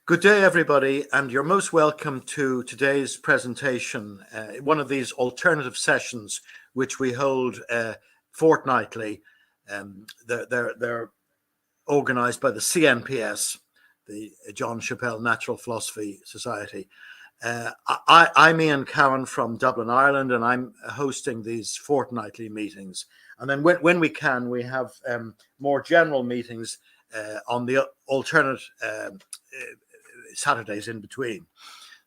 Good day, everybody, and you're most welcome to today's presentation, one of these alternative sessions which we hold fortnightly. They're organized by the CNPS, the John Chappell Natural Philosophy Society. I'm Ian Cowan from Dublin, Ireland, and I'm hosting these fortnightly meetings. And then when we can, we have more general meetings on the alternate Saturdays in between.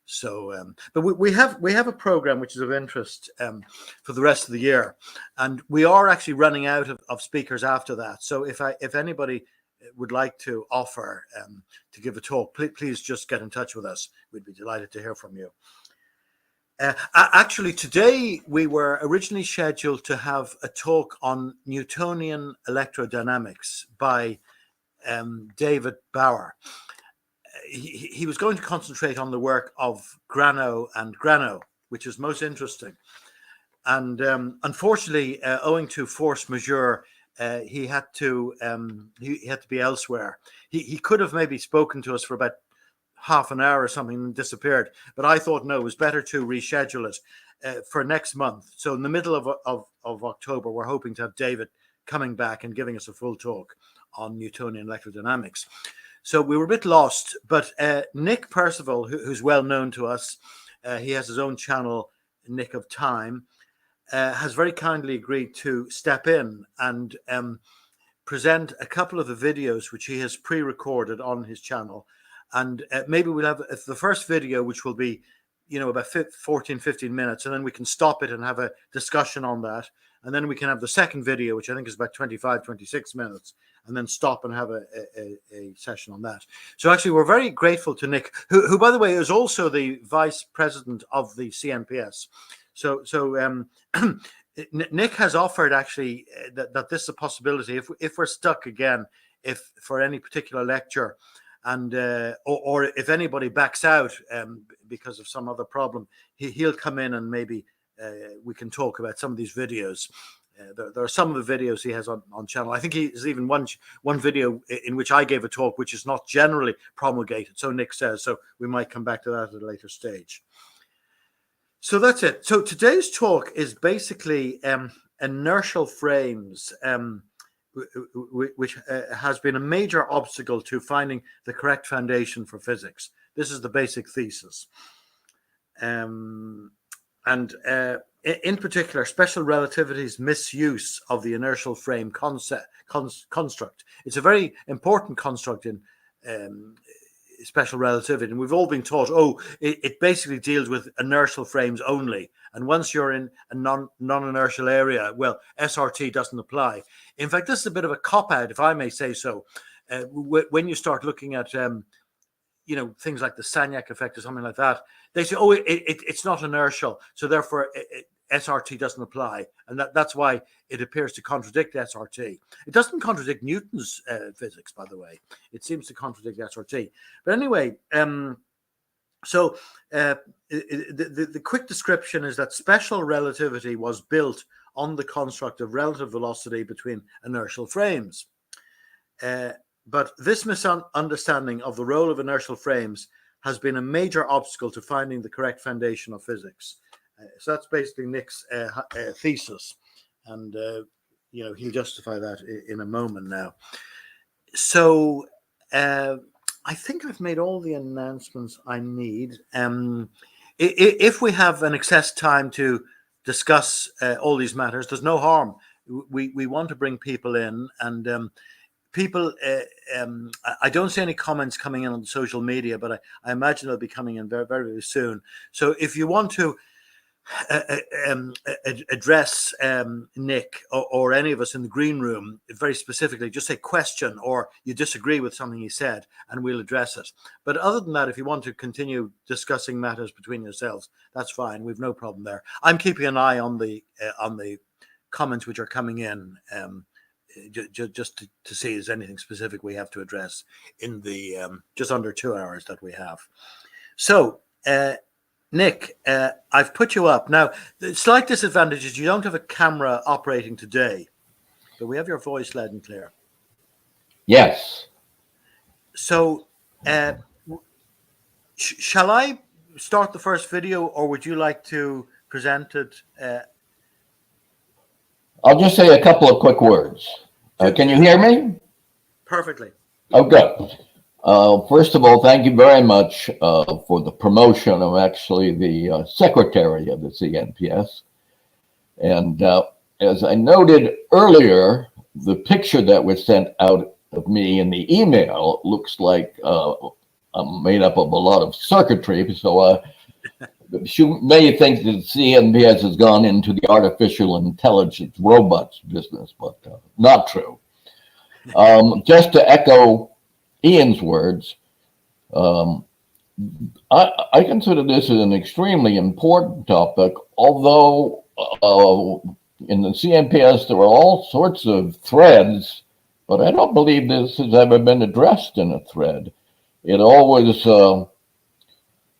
So, but we have a program which is of interest for the rest of the year, and we are actually running out of speakers after that. So if anybody would like to offer to give a talk, please just get in touch with us. We'd be delighted to hear from you. Actually, today we were originally scheduled to have a talk on Newtonian electrodynamics by David Bauer. He was going to concentrate on the work of Grano and Grano, which is most interesting. And unfortunately, owing to force majeure, he had to be elsewhere. He could have maybe spoken to us for about half an hour or something and disappeared. But I thought, no, it was better to reschedule it for next month. So in the middle of October, we're hoping to have David coming back and giving us a full talk on Newtonian electrodynamics. So we were a bit lost, but Nick Percival, who's well known to us, he has his own channel, Nick of Time, has very kindly agreed to step in and present a couple of the videos which he has pre-recorded on his channel. And maybe we'll have the first video, which will be, about 14, 15 minutes, and then we can stop it and have a discussion on that. And then we can have the second video, which I think is about 25, 26 minutes, and then stop and have a session on that. So actually, we're very grateful to Nick, who by the way, is also the vice president of the CNPS. So Nick has offered actually that this is a possibility if we're stuck again, if for any particular lecture, and or if anybody backs out because of some other problem, he'll come in and maybe we can talk about some of these videos. There are some of the videos he has on channel. I think he's even one video in which I gave a talk, which is not generally promulgated. So Nick says, so we might come back to that at a later stage. So that's it. So today's talk is basically inertial frames, which has been a major obstacle to finding the correct foundation for physics. This is the basic thesis. In particular, special relativity's misuse of the inertial frame construct. It's a very important construct in special relativity, and we've all been taught, it basically deals with inertial frames only, and once you're in a non-inertial area, well, SRT doesn't apply. In fact, this is a bit of a cop-out, if I may say so, when you start looking at things like the Sagnac effect or something like that. They say, it's not inertial, so therefore SRT doesn't apply, and that's why it appears to contradict SRT. It doesn't contradict Newton's physics, by the way. It seems to contradict SRT. But anyway, so the quick description is that special relativity was built on the construct of relative velocity between inertial frames. But this misunderstanding of the role of inertial frames has been a major obstacle to finding the correct foundation of physics. So that's basically Nick's thesis, and he'll justify that in a moment now. So I think I've made all the announcements I need. If we have an excess time to discuss all these matters, there's no harm. We want to bring people in, and people, I don't see any comments coming in on social media, but I imagine they'll be coming in very, very soon. So if you want to address Nick or any of us in the green room very specifically, just say question, or you disagree with something he said, and we'll address it. But other than that, if you want to continue discussing matters between yourselves, that's fine. We've no problem there. I'm keeping an eye on the comments which are coming in, just to see is anything specific we have to address in the just under 2 hours that we have. So Nick, I've put you up. Now, the slight disadvantage is you don't have a camera operating today, but we have your voice loud and clear. Yes. So Shall I start the first video, or would you like to present it? I'll just say a couple of quick words. Can you hear me? Perfectly. Oh, good. First of all, thank you very much for the promotion. I'm actually the secretary of the CNPS. And as I noted earlier, the picture that was sent out of me in the email looks like I'm made up of a lot of circuitry. So you may think that CNPS has gone into the artificial intelligence robots business, but not true. Just to echo Ian's words, I consider this as an extremely important topic, although in the CNPS there are all sorts of threads, but I don't believe this has ever been addressed in a thread. It always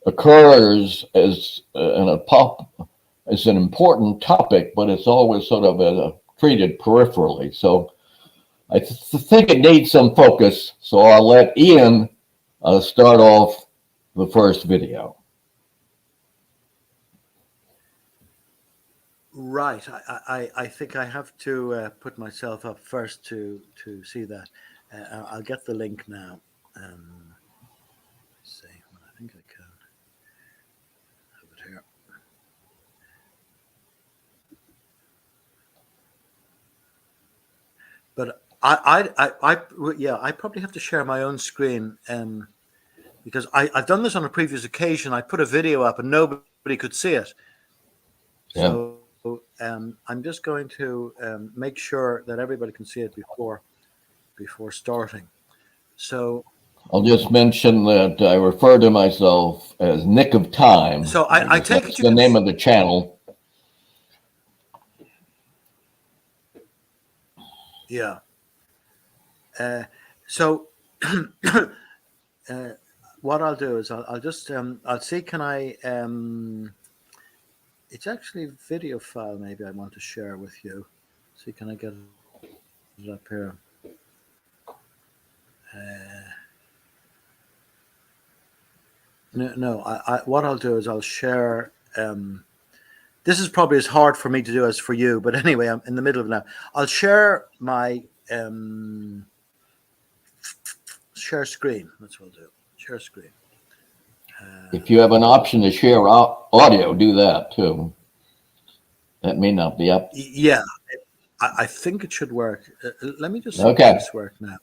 occurs as an important topic, but it's always sort of treated peripherally. So I think it needs some focus. So I'll let Ian start off the first video. Right. I think I have to put myself up first to see that. I'll get the link now. Let's see. I think I can have it here. But I probably have to share my own screen because I've done this on a previous occasion. I put a video up and nobody could see it. Yeah. So I'm just going to make sure that everybody can see it before starting. So I'll just mention that I refer to myself as Nick of Time. So I take it the name of the channel. Yeah. So what I'll do is I'll just I'll see, can I it's actually a video file maybe I want to share with you. See, can I get it up here? No, what I'll do is I'll share. This is probably as hard for me to do as for you, but anyway, I'm in the middle of it now. I'll share my share screen. That's what I'll do. Share screen. If you have an option to share audio, do that too. That may not be up. Yeah, I think it should work. Let me just see if this work now.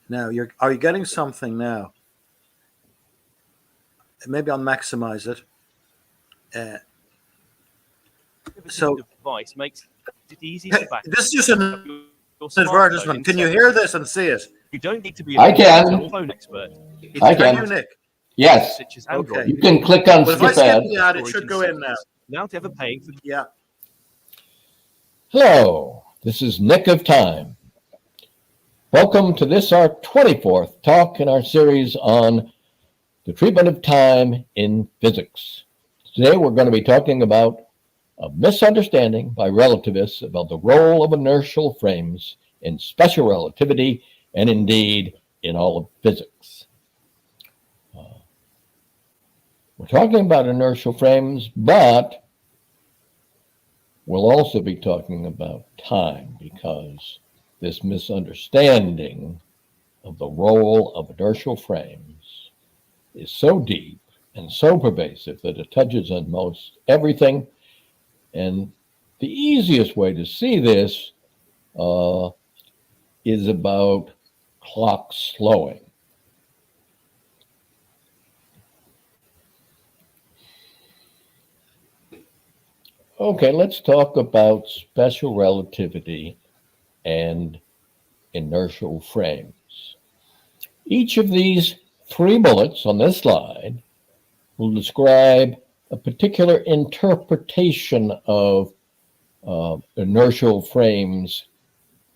Now, are you getting something now? Maybe I'll maximize it. So device makes it easy to back. This is just an advertisement. Can you hear this and see it? You don't need to be a phone expert. I can. You, Nick? Yes. Okay. You can click on skip skip ad. The ad, it should go in now. Without ever paying for. Yeah. Hello, this is Nick of Time. Welcome to this, our 24th talk in our series on the treatment of time in physics. Today we're going to be talking about a misunderstanding by relativists about the role of inertial frames in special relativity and indeed in all of physics. We're talking about inertial frames, but we'll also be talking about time because this misunderstanding of the role of inertial frames is so deep and so pervasive that it touches on most everything. And the easiest way to see this is about clock slowing. Okay, let's talk about special relativity and inertial frames. Each of these 3 bullets on this slide will describe a particular interpretation of inertial frames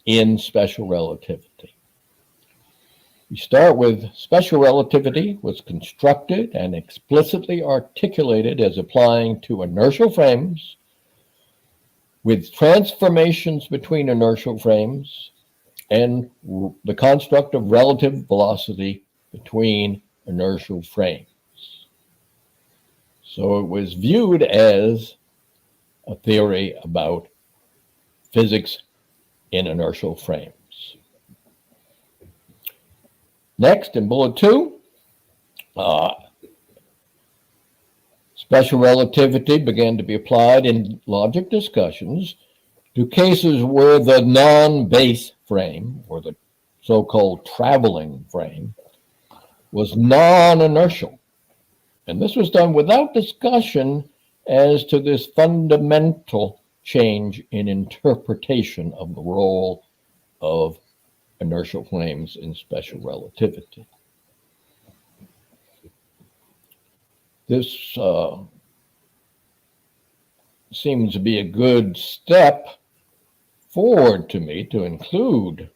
in special relativity. We start with special relativity was constructed and explicitly articulated as applying to inertial frames with transformations between inertial frames and the construct of relative velocity between inertial frames. So it was viewed as a theory about physics in inertial frames. Next, in bullet 2, special relativity began to be applied in logic discussions to cases where the non-base frame, or the so-called traveling frame, was non-inertial. And this was done without discussion as to this fundamental change in interpretation of the role of inertial frames in special relativity. This seems to be a good step forward to me to include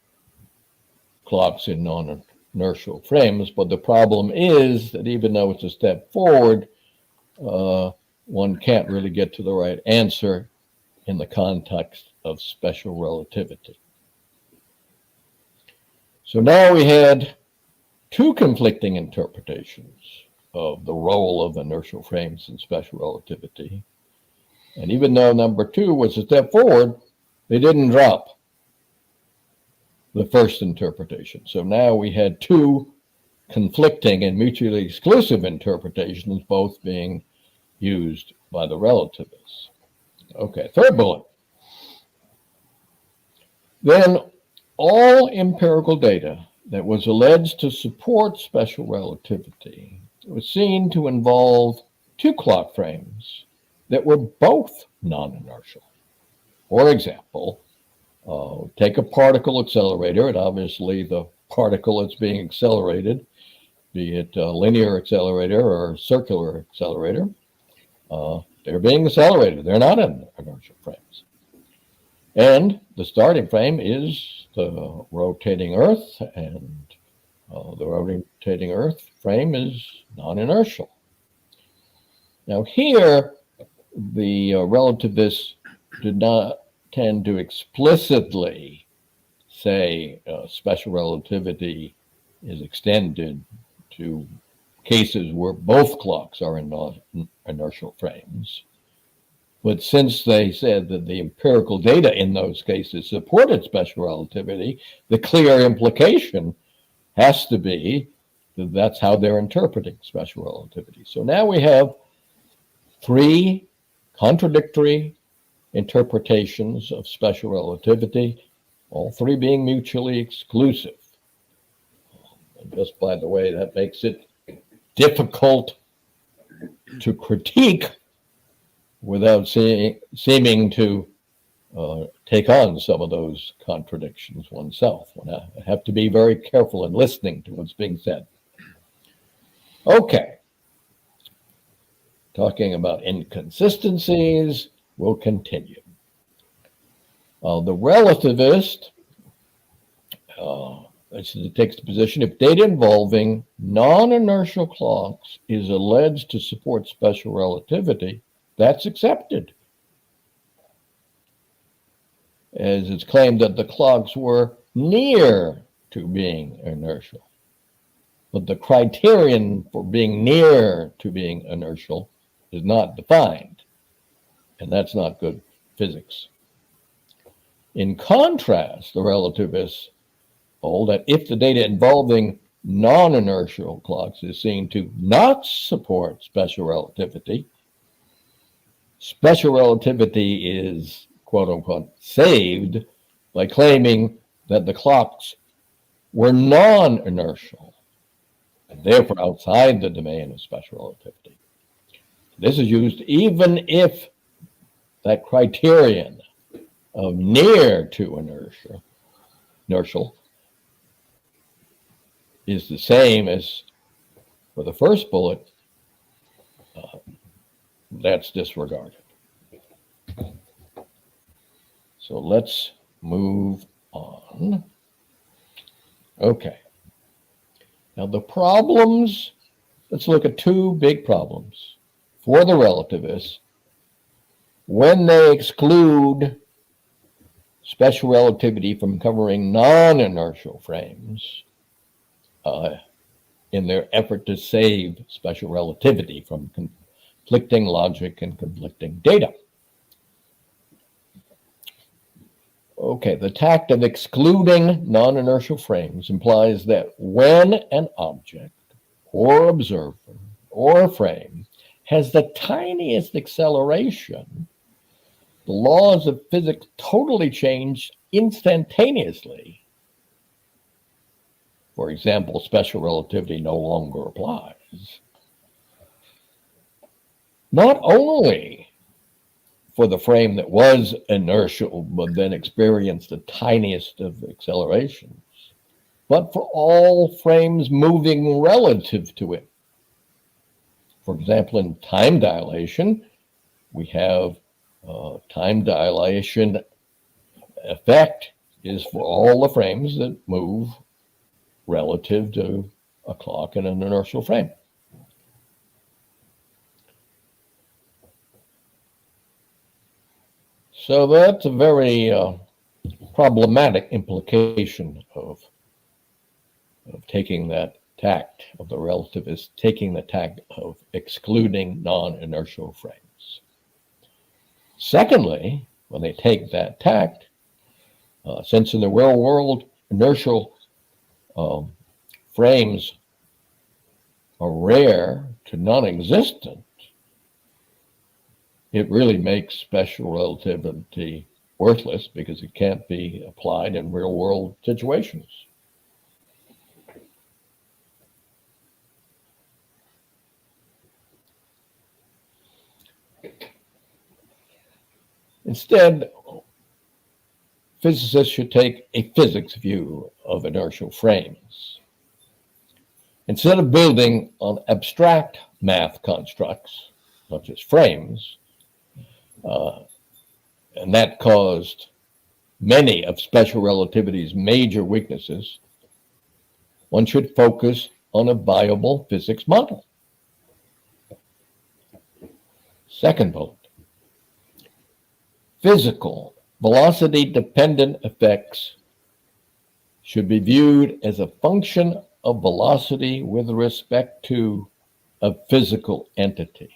clocks in non-inertial frames, but the problem is that even though it's a step forward, one can't really get to the right answer in the context of special relativity. So now we had two conflicting interpretations of the role of inertial frames in special relativity. And even though number 2 was a step forward, they didn't drop the first interpretation. So now we had two conflicting and mutually exclusive interpretations, both being used by the relativists. Okay, third bullet. Then all empirical data that was alleged to support special relativity was seen to involve two clock frames that were both non-inertial. For example, take a particle accelerator, and obviously the particle that's being accelerated, be it a linear accelerator or circular accelerator, they're being accelerated. They're not in inertial frames. And the starting frame is the rotating Earth, and the rotating Earth frame is non-inertial. Now here, the relativists did not tend to explicitly say special relativity is extended to cases where both clocks are in non-inertial frames. But since they said that the empirical data in those cases supported special relativity, the clear implication has to be that that's how they're interpreting special relativity. So now we have three contradictory interpretations of special relativity, all three being mutually exclusive. And just by the way, that makes it difficult to critique without seeming to take on some of those contradictions oneself. I have to be very careful in listening to what's being said. Okay. Talking about inconsistencies, we'll continue. The relativist takes the position if data involving non-inertial clocks is alleged to support special relativity, that's accepted, as it's claimed that the clocks were near to being inertial. But the criterion for being near to being inertial is not defined, and that's not good physics. In contrast, the relativists hold that if the data involving non-inertial clocks is seen to not support special relativity, special relativity is, quote unquote, saved by claiming that the clocks were non-inertial and therefore outside the domain of special relativity. This is used even if that criterion of near to inertial is the same as for the first bullet, that's disregarded. So let's move on. Okay. Now the problems, let's look at two big problems for the relativists when they exclude special relativity from covering non-inertial frames in their effort to save special relativity from conflicting logic and conflicting data. Okay, the tact of excluding non-inertial frames implies that when an object or observer or frame has the tiniest acceleration, the laws of physics totally change instantaneously. For example, special relativity no longer applies. Not only for the frame that was inertial but then experienced the tiniest of accelerations, but for all frames moving relative to it. For example, in time dilation, we have time dilation effect is for all the frames that move relative to a clock in an inertial frame. So that's a very problematic implication of taking that tact of the relativist, taking the tact of excluding non-inertial frames. Secondly, when they take that tact, since in the real world inertial frames are rare to non-existent, it really makes special relativity worthless because it can't be applied in real world situations. Instead, physicists should take a physics view of inertial frames. Instead of building on abstract math constructs, such as frames, and that caused many of special relativity's major weaknesses, one should focus on a viable physics model. Second bullet. Physical velocity-dependent effects should be viewed as a function of velocity with respect to a physical entity,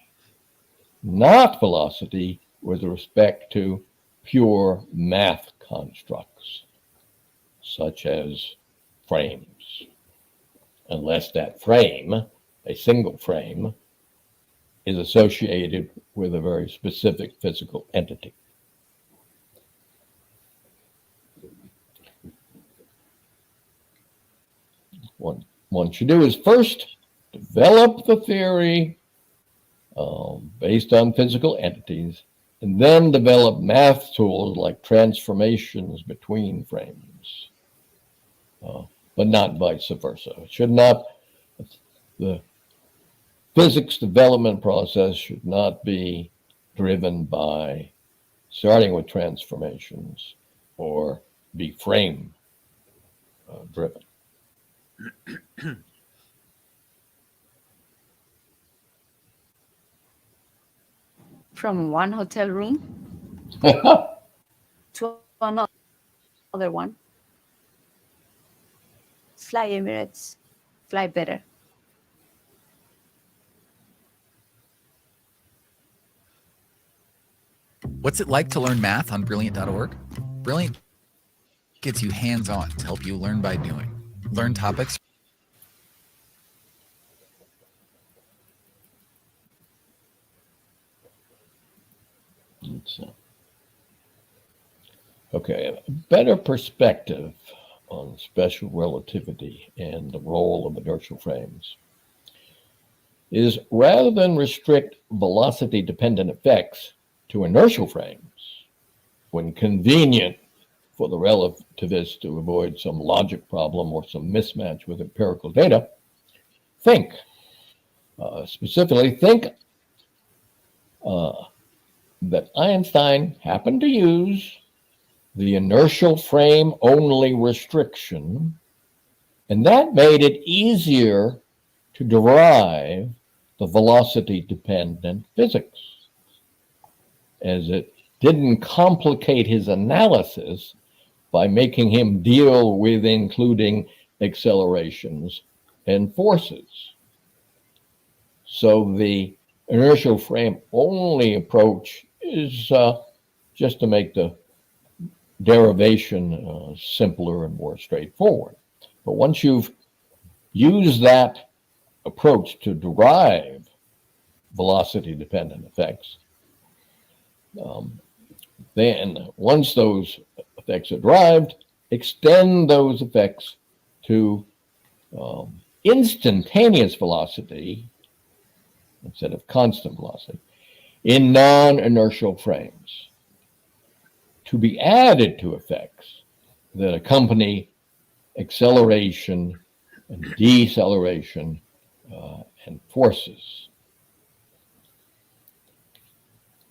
not velocity with respect to pure math constructs, such as frames, unless that frame, a single frame, is associated with a very specific physical entity. What one should do is first develop the theory based on physical entities, and then develop math tools like transformations between frames, but not vice versa. It should not, the physics development process should not be driven by starting with transformations or be frame driven. From one hotel room to another one. Fly Emirates, fly better. What's it like to learn math on Brilliant.org? Brilliant gets you hands-on to help you learn by doing. Learn topics. Okay, a better perspective on special relativity and the role of inertial frames is rather than restrict velocity-dependent effects to inertial frames, when convenient for the relativist to avoid some logic problem or some mismatch with empirical data, specifically think that Einstein happened to use the inertial frame only restriction, and that made it easier to derive the velocity-dependent physics, as it didn't complicate his analysis by making him deal with including accelerations and forces. So the inertial frame only approach is just to make the derivation simpler and more straightforward. But once you've used that approach to derive velocity-dependent effects, then once those effects are derived, extend those effects to instantaneous velocity instead of constant velocity in non-inertial frames to be added to effects that accompany acceleration and deceleration and forces.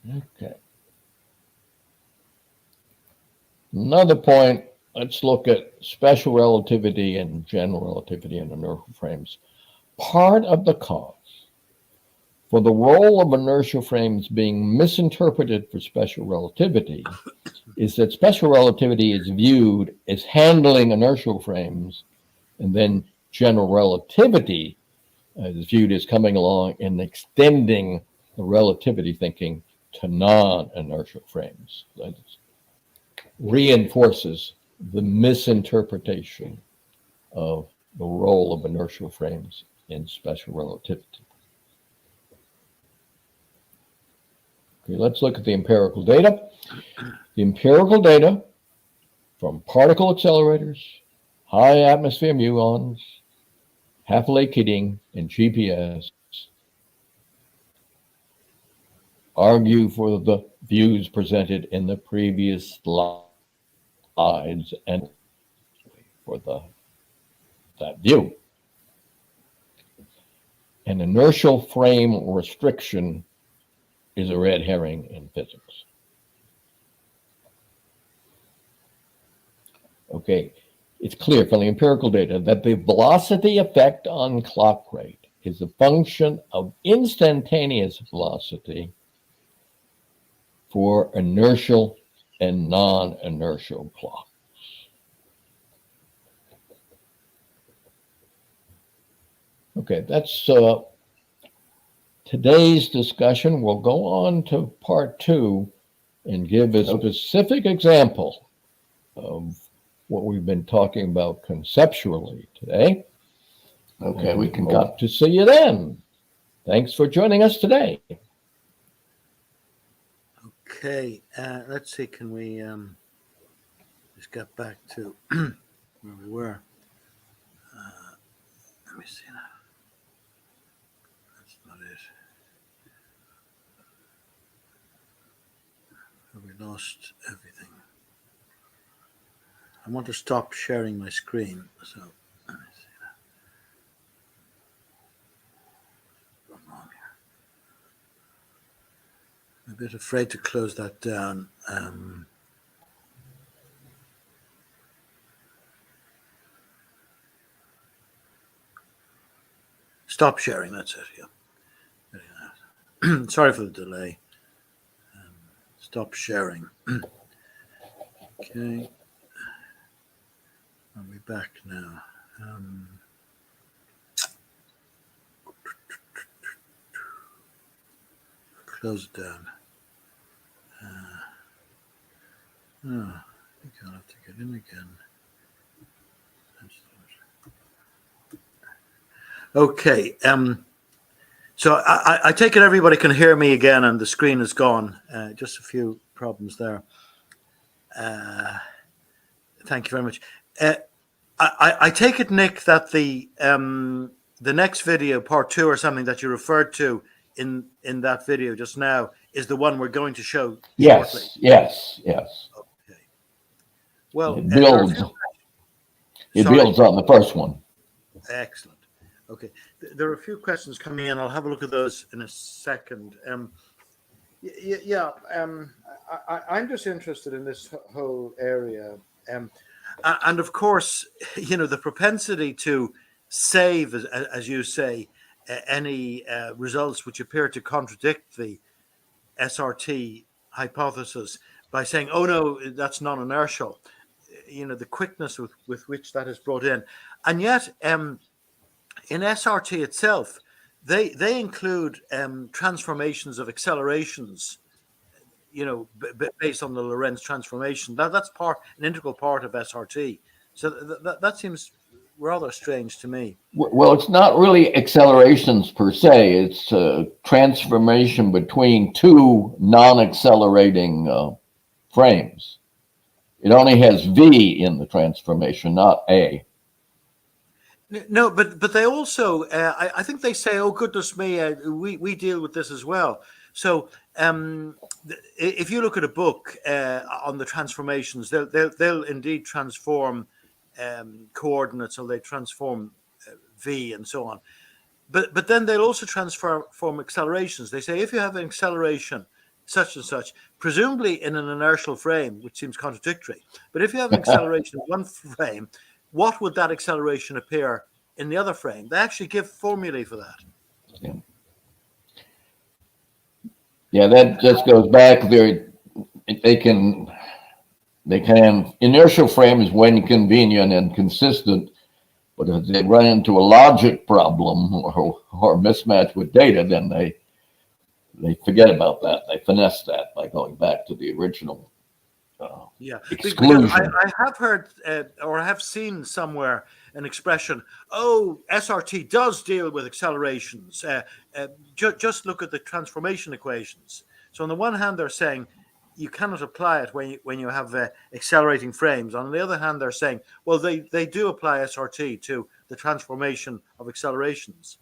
Okay. Another point, let's look at special relativity and general relativity in inertial frames. Part of the cause for the role of inertial frames being misinterpreted for special relativity is that special relativity is viewed as handling inertial frames, and then general relativity is viewed as coming along and extending the relativity thinking to non-inertial frames. That reinforces the misinterpretation of the role of inertial frames in special relativity. Okay, let's look at the empirical data. The empirical data from particle accelerators, high atmosphere muons, half-Lake heating, and GPS argue for the views presented in the previous slides and for that view. An inertial frame restriction is a red herring in physics. Okay, it's clear from the empirical data that the velocity effect on clock rate is a function of instantaneous velocity for inertial and non-inertial clocks. Okay, that's today's discussion. We'll go on to part 2 and give a specific example of what we've been talking about conceptually today. Okay, Mm-hmm. we can hope to see you then. Thanks for joining us today. Okay, let's see, can we just get back to where we were? Let me see now. That's not it. Have we lost everything? I want to stop sharing my screen, so let me see that. What's going on here? I'm a bit afraid to close that down. Stop sharing, that's it, yeah. Sorry for the delay. Stop sharing. Okay. Are we back now? Close it down. I think I'll have to get in again. Okay. So I take it everybody can hear me again, and the screen is gone. Just a few problems there. Thank you very much. I take it, Nick, that the next video, part 2 or something that you referred to in that video just now, is the one we're going to show shortly. Yes. Okay. Well, it builds on the first one. Excellent. Okay, there are a few questions coming in. I'll have a look at those in a second. I'm just interested in this whole area, and of course, the propensity to save, as you say, any results which appear to contradict the SRT hypothesis by saying, "Oh no, that's non-inertial." The quickness with which that is brought in, and yet. In SRT itself, they include transformations of accelerations, based on the Lorentz transformation. That's an integral part of SRT. So that seems rather strange to me. Well, it's not really accelerations per se. It's a transformation between two non-accelerating frames. It only has V in the transformation, not A. No, but they also, I think they say, "Oh goodness me, we deal with this as well." So if you look at a book on the transformations, they'll indeed transform coordinates, or they transform V and so on. But then they'll also transform accelerations. They say if you have an acceleration such and such, presumably in an inertial frame, which seems contradictory. But if you have an acceleration in one frame, what would that acceleration appear in the other frame? They actually give formulae for that. Yeah, that just goes back there. They can inertial frames when convenient and consistent, but if they run into a logic problem or mismatch with data, then they forget about that. They finesse that by going back to the original exclusion. Because I have heard or I have seen somewhere an expression, "Oh, SRT does deal with accelerations. Just look at the transformation equations." So on the one hand, they're saying you cannot apply it when you have accelerating frames. On the other hand, they're saying, well, they do apply SRT to the transformation of accelerations.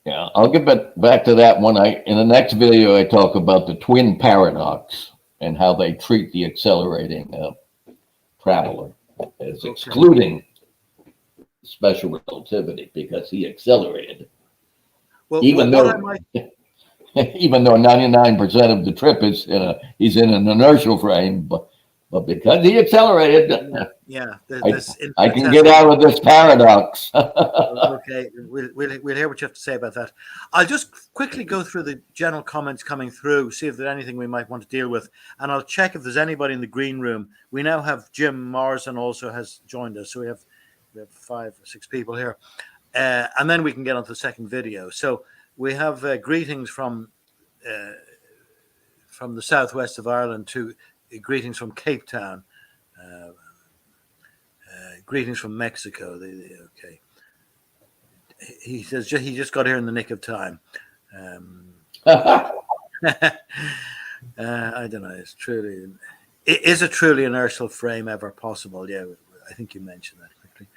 Yeah, I'll get back to that one. In the next video, I talk about the twin paradox and how they treat the accelerating traveler as excluding special relativity because he accelerated. Well, even though 99% of the trip he's in an inertial frame, but because he accelerated, I can get out of this paradox. Okay, we'll hear what you have to say about that. I'll just quickly go through the general comments coming through, see if there's anything we might want to deal with, and I'll check if there's anybody in the green room. We now have Jim Morrison also has joined us, so we have 5 or 6 people here, and then we can get on to the second video. So we have greetings from the southwest of Ireland to greetings from Cape Town. Greetings from Mexico. Okay. He says he just got here in the nick of time. I don't know. Is a truly inertial frame ever possible? Yeah, I think you mentioned that quickly.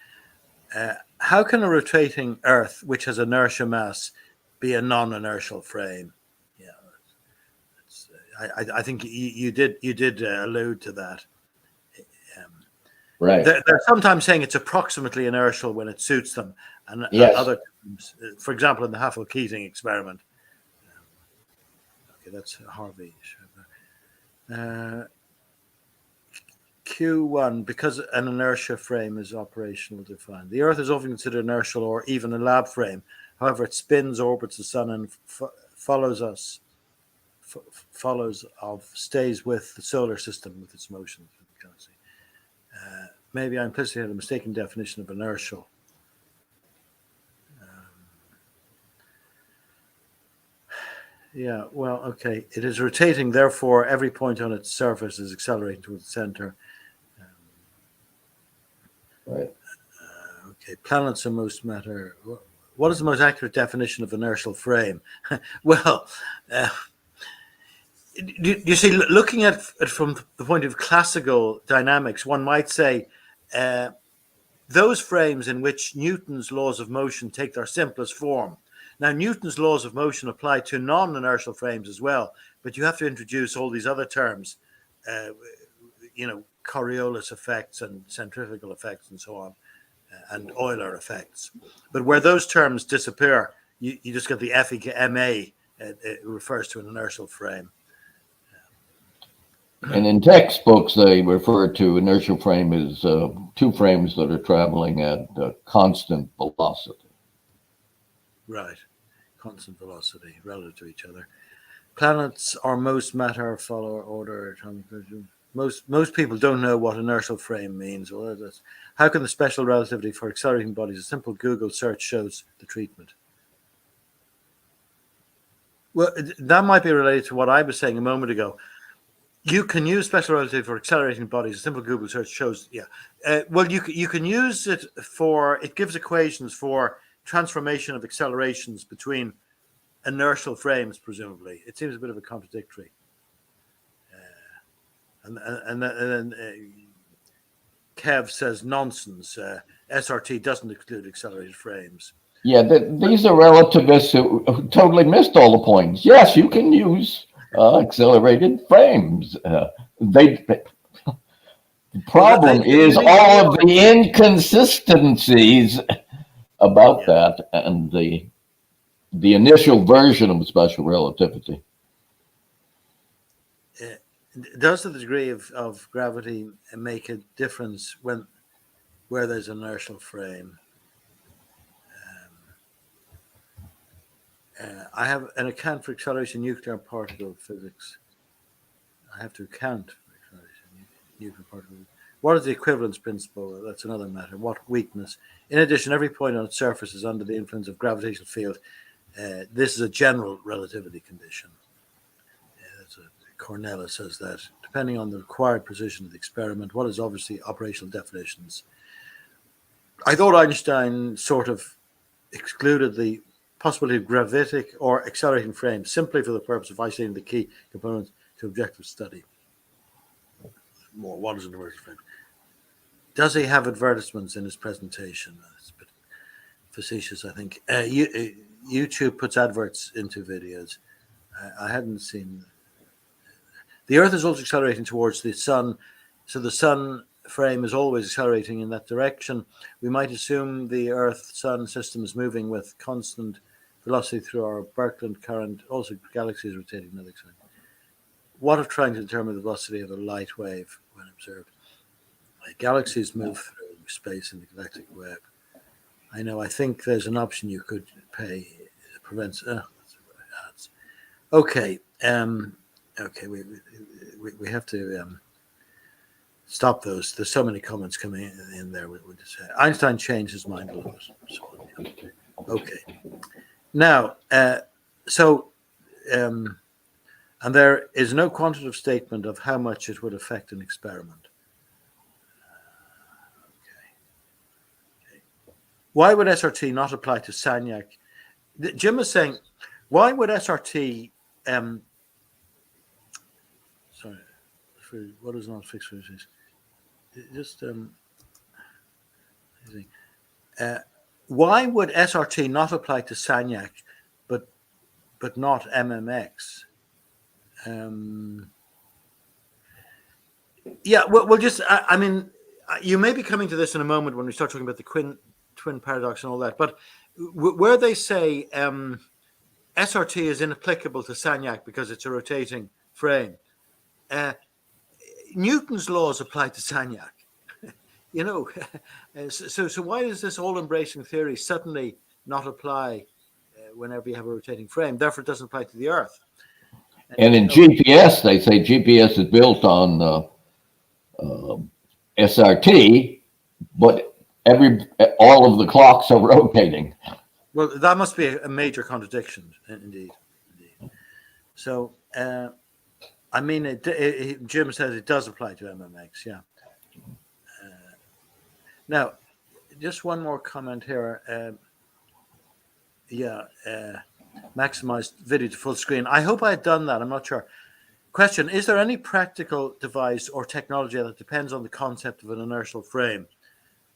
How can a rotating Earth, which has inertia mass, be a non-inertial frame? Yeah, I think you did allude to that. Right. They're sometimes saying it's approximately inertial when it suits them, and other times, for example, in the Haffel-Keating experiment. Okay, that's Harvey. Q1, because an inertia frame is operational defined. The Earth is often considered inertial or even a lab frame. However, it spins, orbits the sun, and stays with the solar system with its motion. Maybe I implicitly had a mistaken definition of inertial. Yeah, well, okay. It is rotating, therefore, every point on its surface is accelerating towards the center. Right. Okay, planets are most matter. What is the most accurate definition of inertial frame? Well, you see, looking at it from the point of classical dynamics, one might say those frames in which Newton's laws of motion take their simplest form. Now, Newton's laws of motion apply to non-inertial frames as well, but you have to introduce all these other terms, Coriolis effects and centrifugal effects and so on, and Euler effects. But where those terms disappear, you just get the F equals ma. It refers to an inertial frame. And in textbooks, they refer to inertial frame as two frames that are traveling at constant velocity. Right. Constant velocity relative to each other. Planets are most matter, follow order. Most people don't know what inertial frame means. Well, how can the special relativity for accelerating bodies? A simple Google search shows the treatment. Well, that might be related to what I was saying a moment ago. You can use special relativity for accelerating bodies. A simple Google search shows, well, you can use it for, it gives equations for transformation of accelerations between inertial frames, presumably. It seems a bit of a contradictory. And then Kev says nonsense. SRT doesn't include accelerated frames. Yeah, these are relativists who totally missed all the points. Yes, you can use accelerated frames. The problem is all of the inconsistencies about that and the initial version of special relativity. Does the degree of gravity make a difference where there's an inertial frame? I have an account for acceleration nuclear particle physics. I have to account for acceleration nuclear particle physics. What is the equivalence principle? That's another matter. What weakness? In addition, every point on its surface is under the influence of gravitational field. This is a general relativity condition. Cornella says that. Depending on the required precision of the experiment, what is obviously operational definitions? I thought Einstein sort of excluded the possibility of gravitic or accelerating frames simply for the purpose of isolating the key components to objective study. More, what is an inertial frame? Does he have advertisements in his presentation? It's a bit facetious, I think. YouTube puts adverts into videos. I hadn't seen. The Earth is also accelerating towards the sun, so the sun frame is always accelerating in that direction. We might assume the Earth-Sun system is moving with constant velocity through our Birkeland current. Also, galaxies rotating another side. What of trying to determine the velocity of a light wave when observed? Galaxies move through space in the galactic web. I know. I think there's an option you could pay. Prevents. Okay. Okay. We have to stop those. There's so many comments coming in there. Einstein changed his mind a little bit. Okay. Now, and there is no quantitative statement of how much it would affect an experiment. Okay. Why would SRT not apply to Sagnac? Jim is saying, why would SRT? Sorry, what is not fixed? Just why would SRT not apply to Sagnac, but not MMX? Yeah, well, just I mean, you may be coming to this in a moment when we start talking about the twin paradox and all that. But where they say SRT is inapplicable to Sagnac because it's a rotating frame, Newton's laws apply to Sagnac. You know, so why does this all-embracing theory suddenly not apply whenever you have a rotating frame? Therefore, it doesn't apply to the Earth. And in GPS, they say GPS is built on SRT, but all of the clocks are rotating. Well, that must be a major contradiction, indeed. So, I mean, Jim says it does apply to MMX, yeah. Now, just one more comment here. Maximized video to full screen. I hope I had done that. I'm not sure. Question: is there any practical device or technology that depends on the concept of an inertial frame?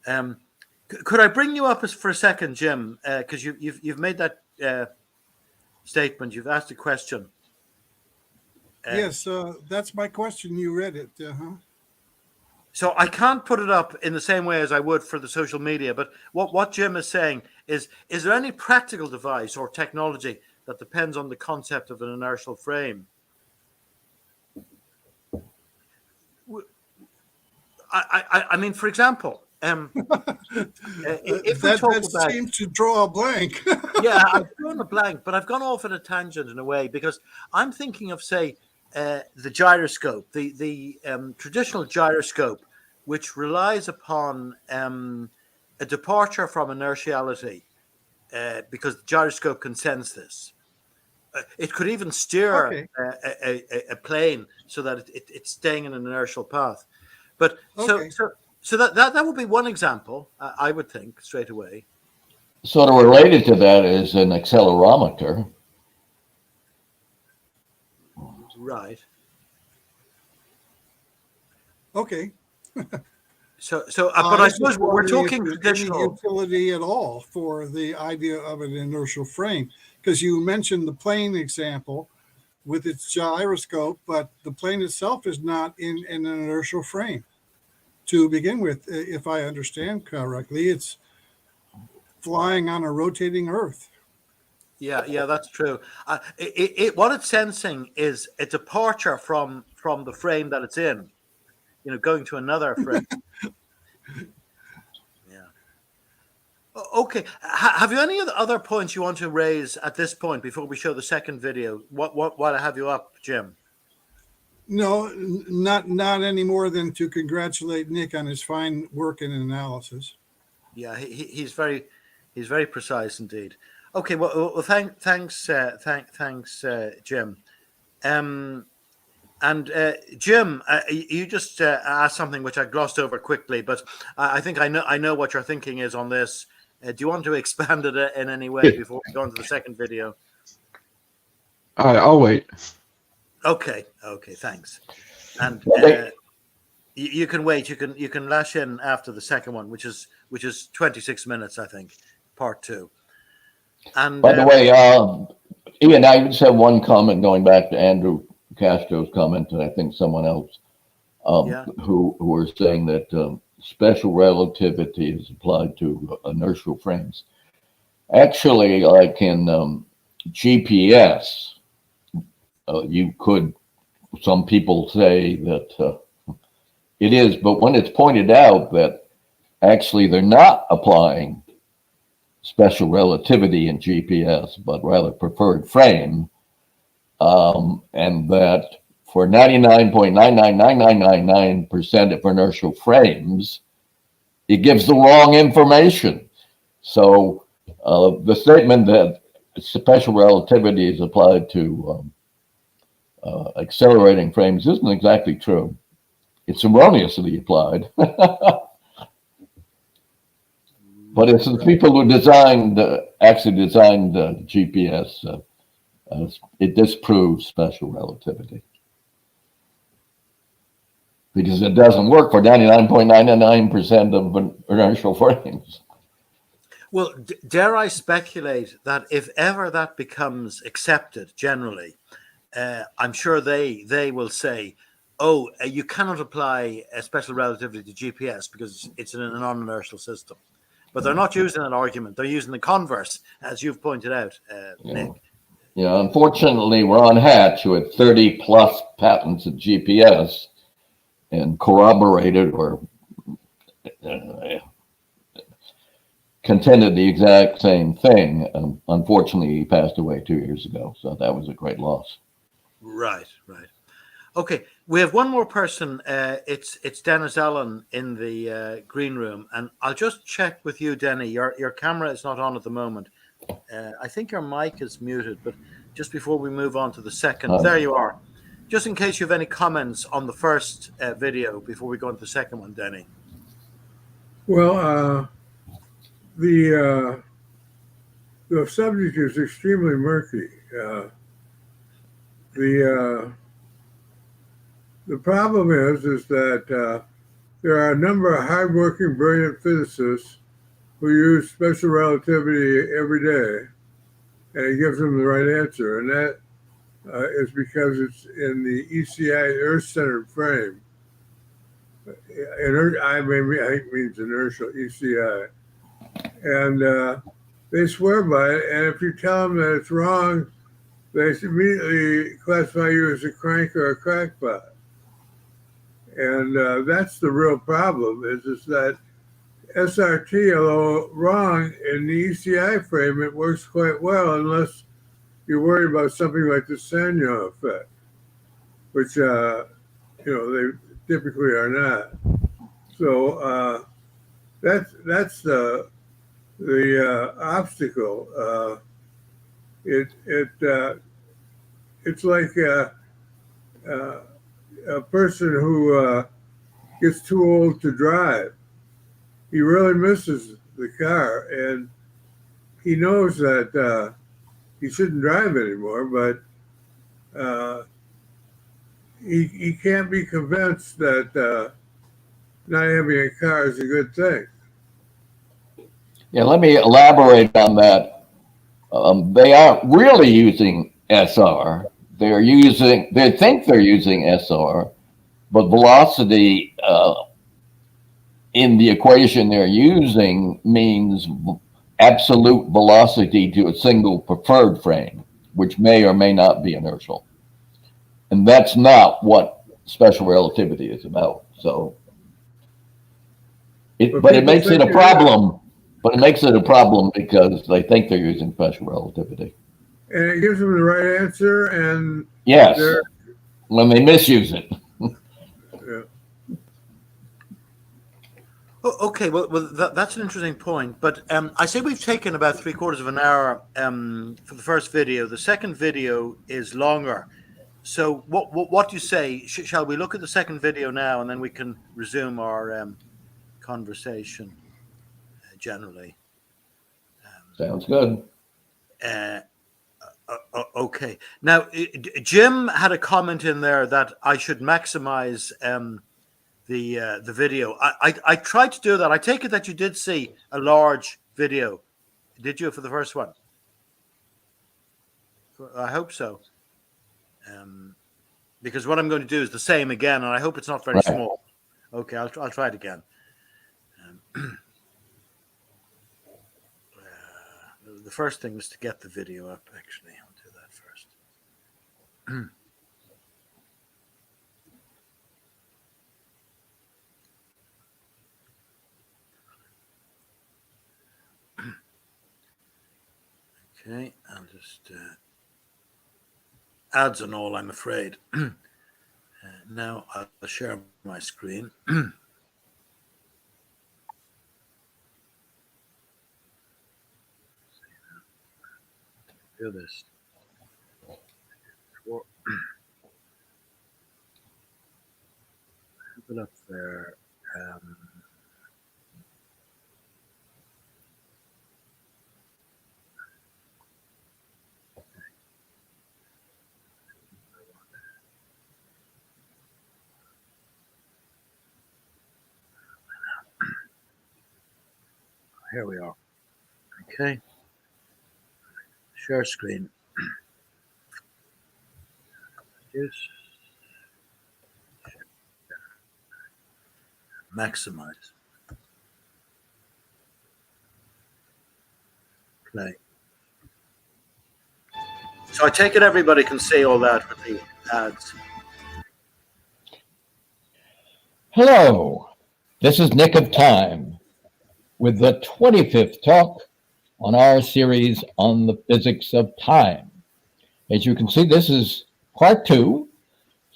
Could I bring you up for a second, Jim? Because you've made that statement. You've asked a question. Yes, that's my question. You read it. So I can't put it up in the same way as I would for the social media. But what Jim is saying is there any practical device or technology that depends on the concept of an inertial frame? I mean, for example, if we talk about, seems to draw a blank. yeah, I've drawn a blank, but I've gone off at a tangent in a way because I'm thinking of, say, the gyroscope, the traditional gyroscope, which relies upon a departure from inertiality, because the gyroscope can sense this. it could even steer Okay. a plane so that it's staying in an inertial path. But Okay. so that would be one example, I would think, straight away. Sort of related to that is an accelerometer. Right. Okay. But I was suppose just we're wondering if talking there's traditional. any utility at all for the idea of an inertial frame, because you mentioned the plane example with its gyroscope, but the plane itself is not in an inertial frame to begin with. If I understand correctly, it's flying on a rotating Earth. Yeah, that's true. What it's sensing is a departure from the frame that it's in. Going to another frame. Yeah. Okay. Have you any other points you want to raise at this point before we show the second video? What I have you up, Jim? No, not any more than to congratulate Nick on his fine work and analysis. Yeah, he's very precise indeed. Okay, well thanks, Jim. And Jim, you just asked something which I glossed over quickly, but I think I know what your thinking is on this. Do you want to expand it in any way before we go on to the second video? I'll wait. Okay, thanks. And you can wait. You can lash in after the second one, which is 26 minutes, I think, part 2. And by the way, Ian, I just have one comment going back to Andrew Castro's comment, and I think someone else who were saying that special relativity is applied to inertial frames. Actually, like in GPS, you could. Some people say that it is, but when it's pointed out that actually they're not applying special relativity in GPS, but rather preferred frame, and that for 99.999999% of inertial frames, it gives the wrong information. So the statement that special relativity is applied to accelerating frames isn't exactly true. It's erroneously applied. But it's the people who actually designed GPS. It disproves special relativity because it doesn't work for 99.99% of inertial frames. Well, dare I speculate that if ever that becomes accepted generally, I'm sure they will say, "Oh, you cannot apply a special relativity to GPS because it's in a non-inertial system." But they're not using an argument; they're using the converse, as you've pointed out, Nick. Yeah, unfortunately, we're on Hatch with 30 plus patents of GPS and corroborated or contended the exact same thing. Unfortunately, he passed away 2 years ago, so that was a great loss. Right. Okay, we have one more person. It's Dennis Allen in the green room, and I'll just check with you, Denny. Your camera is not on at the moment. I think your mic is muted, but just before we move on to the second, there you are. Just in case you have any comments on the first video before we go into the second one, Denny. Well, the subject is extremely murky. The problem is that there are a number of hardworking, brilliant physicists who use special relativity every day, and it gives them the right answer. And that is because it's in the ECI Earth-centered frame. I think it means inertial ECI. And they swear by it. And if you tell them that it's wrong, they immediately classify you as a crank or a crackpot. And that's the real problem, is that SRT, although wrong in the ECI frame, it works quite well unless you're worried about something like the Sanyong effect, which they typically are not. So that's the obstacle. it's like a person who gets too old to drive. He really misses the car, and he knows that he shouldn't drive anymore, but he can't be convinced that not having a car is a good thing. Yeah, let me elaborate on that. They aren't really using SR. They think they're using SR, but velocity in the equation they're using means absolute velocity to a single preferred frame, which may or may not be inertial. And that's not what special relativity is about. So, but it makes it a problem. But it makes it a problem because they think they're using special relativity. And it gives them the right answer, and yes, when they misuse it. Yeah. Oh, okay, well that's an interesting point. But I say we've taken about 3/4 of an hour for the first video. The second video is longer. So what do you say? Shall we look at the second video now, and then we can resume our conversation generally? Sounds good. Okay. Now, Jim had a comment in there that I should maximize the video. I tried to do that. I take it that you did see a large video, did you, for the first one? I hope so. Because what I'm going to do is the same again, and I hope it's not very small. Okay, I'll try it again. The first thing is to get the video up, actually. I'll do that first. Okay, I'll just ads and all, I'm afraid. Now I'll share my screen. Do this. Put it up there. Here we are. Okay. Share screen. Yes. Maximize. Play. So I take it everybody can see all that with the ads. Hello, this is Nick of Time with the 25th talk on our series on the physics of time. As you can see, this is part 2,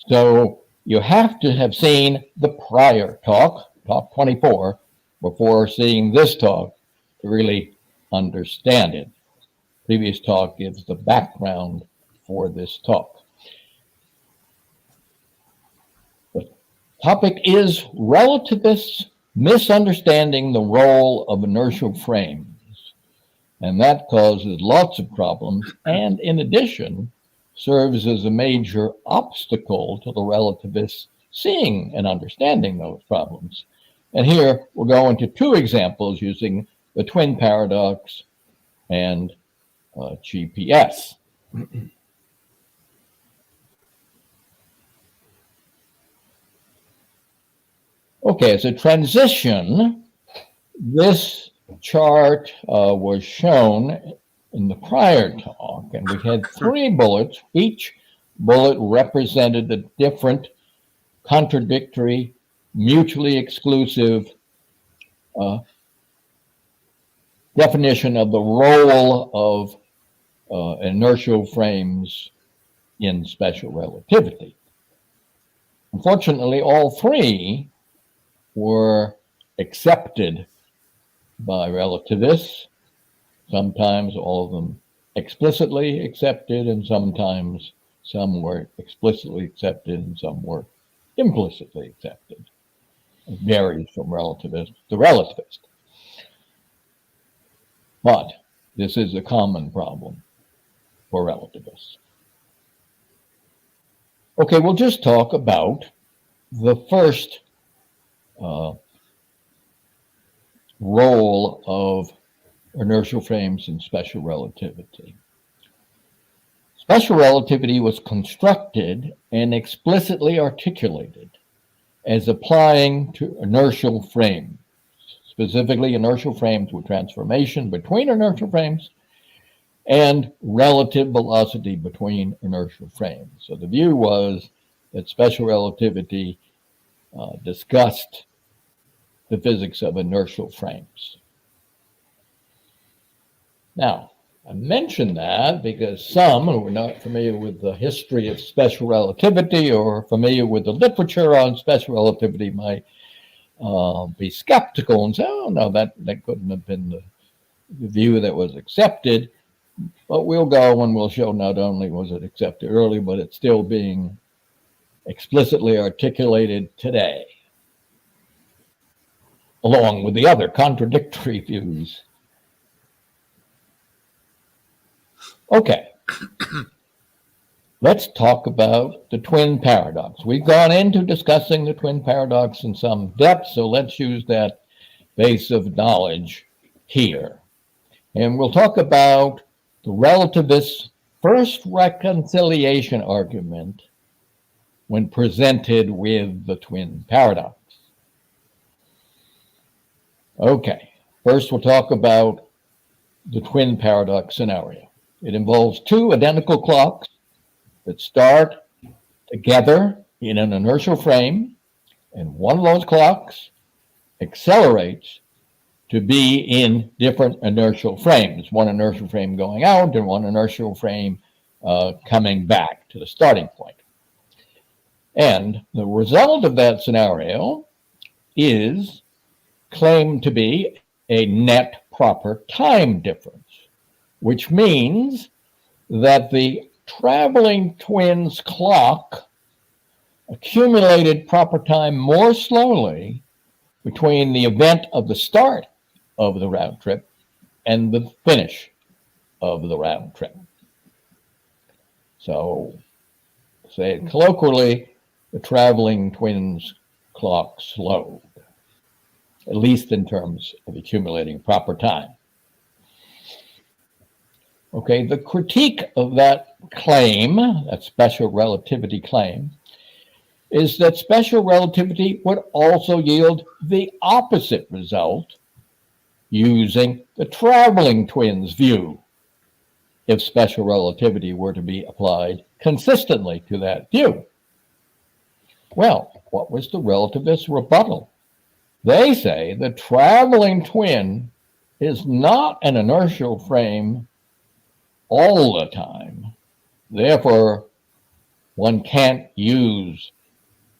so you have to have seen the prior talk, talk 24, before seeing this talk to really understand it. Previous talk gives the background for this talk. The topic is relativists misunderstanding the role of inertial frames. And that causes lots of problems, and in addition, serves as a major obstacle to the relativists seeing and understanding those problems. And here we'll go into 2 examples using the twin paradox and GPS. Okay, as a transition, this chart was shown in the prior talk, and we had 3 bullets. Each bullet represented a different, contradictory, mutually exclusive definition of the role of inertial frames in special relativity. Unfortunately, all 3 were accepted by relativists, sometimes all of them explicitly accepted and sometimes Some were explicitly accepted and some were implicitly accepted. It varies from relativist to relativist. But this is a common problem for relativists. Okay, we'll just talk about the first role of inertial frames in special relativity. Special relativity was constructed and explicitly articulated as applying to inertial frames, specifically inertial frames with transformation between inertial frames and relative velocity between inertial frames. So the view was that special relativity discussed the physics of inertial frames. Now, I mention that because some who are not familiar with the history of special relativity or familiar with the literature on special relativity might be skeptical and say, oh, no, that couldn't have been the view that was accepted. But we'll go and we'll show not only was it accepted early, but it's still being explicitly articulated today, along with the other contradictory views. Okay, let's talk about the twin paradox. We've gone into discussing the twin paradox in some depth, so let's use that base of knowledge here. And we'll talk about the relativist's first reconciliation argument when presented with the twin paradox. Okay, first we'll talk about the twin paradox scenario. It involves two identical clocks that start together in an inertial frame, and one of those clocks accelerates to be in different inertial frames, one inertial frame going out and one inertial frame coming back to the starting point. And the result of that scenario is claimed to be a net proper time difference, which means that the traveling twins clock accumulated proper time more slowly between the event of the start of the round trip and the finish of the round trip. So, say it colloquially, the traveling twins clock slowed, at least in terms of accumulating proper time. Okay, the critique of that claim, that special relativity claim, is that special relativity would also yield the opposite result using the traveling twins view if special relativity were to be applied consistently to that view. Well, what was the relativist rebuttal? They say the traveling twin is not an inertial frame all the time. Therefore, one can't use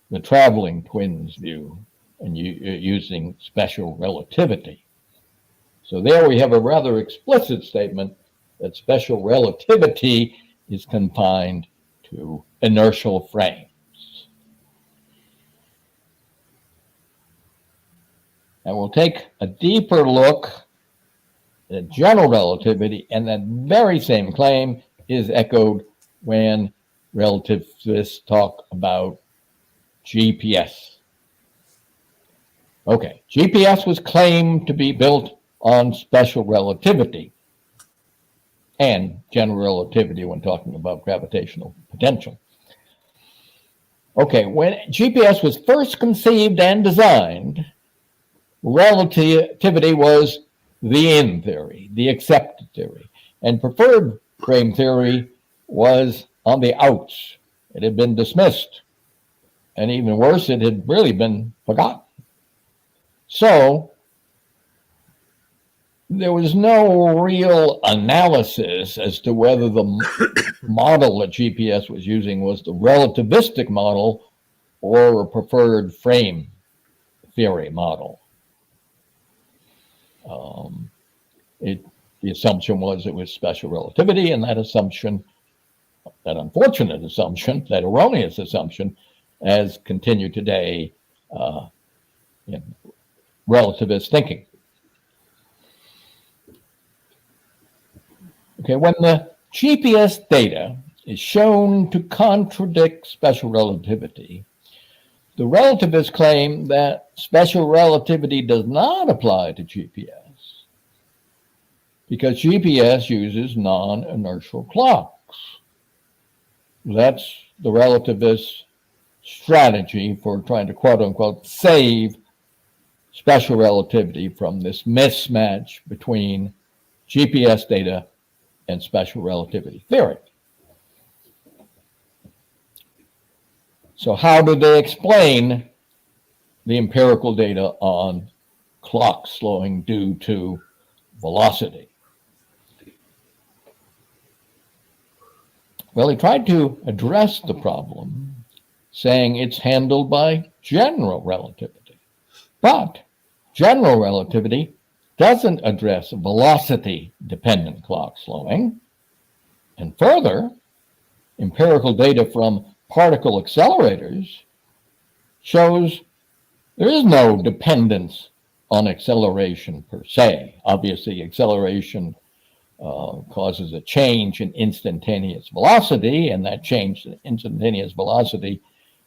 the traveling twins view and using special relativity. So there we have a rather explicit statement that special relativity is confined to inertial frames. And we'll take a deeper look at general relativity, and that very same claim is echoed when relativists talk about GPS. Okay, GPS was claimed to be built on special relativity and general relativity when talking about gravitational potential. Okay, when GPS was first conceived and designed, relativity was the in theory, the accepted theory, and preferred frame theory was on the outs. It had been dismissed, and even worse, it had really been forgotten. So there was no real analysis as to whether the model that GPS was using was the relativistic model or a preferred frame theory model. The assumption was it was special relativity, and that assumption that unfortunate assumption, that erroneous assumption, as continued today in relativist thinking. Okay, when the GPS data is shown to contradict special relativity, the relativists claim that special relativity does not apply to GPS because GPS uses non-inertial clocks. That's the relativist strategy for trying to quote unquote save special relativity from this mismatch between GPS data and special relativity theory. So how do they explain the empirical data on clock slowing due to velocity? Well, he tried to address the problem, saying it's handled by general relativity. But general relativity doesn't address velocity-dependent clock slowing. And further, empirical data from particle accelerators shows there is no dependence on acceleration per se. Obviously, acceleration causes a change in instantaneous velocity, and that change in instantaneous velocity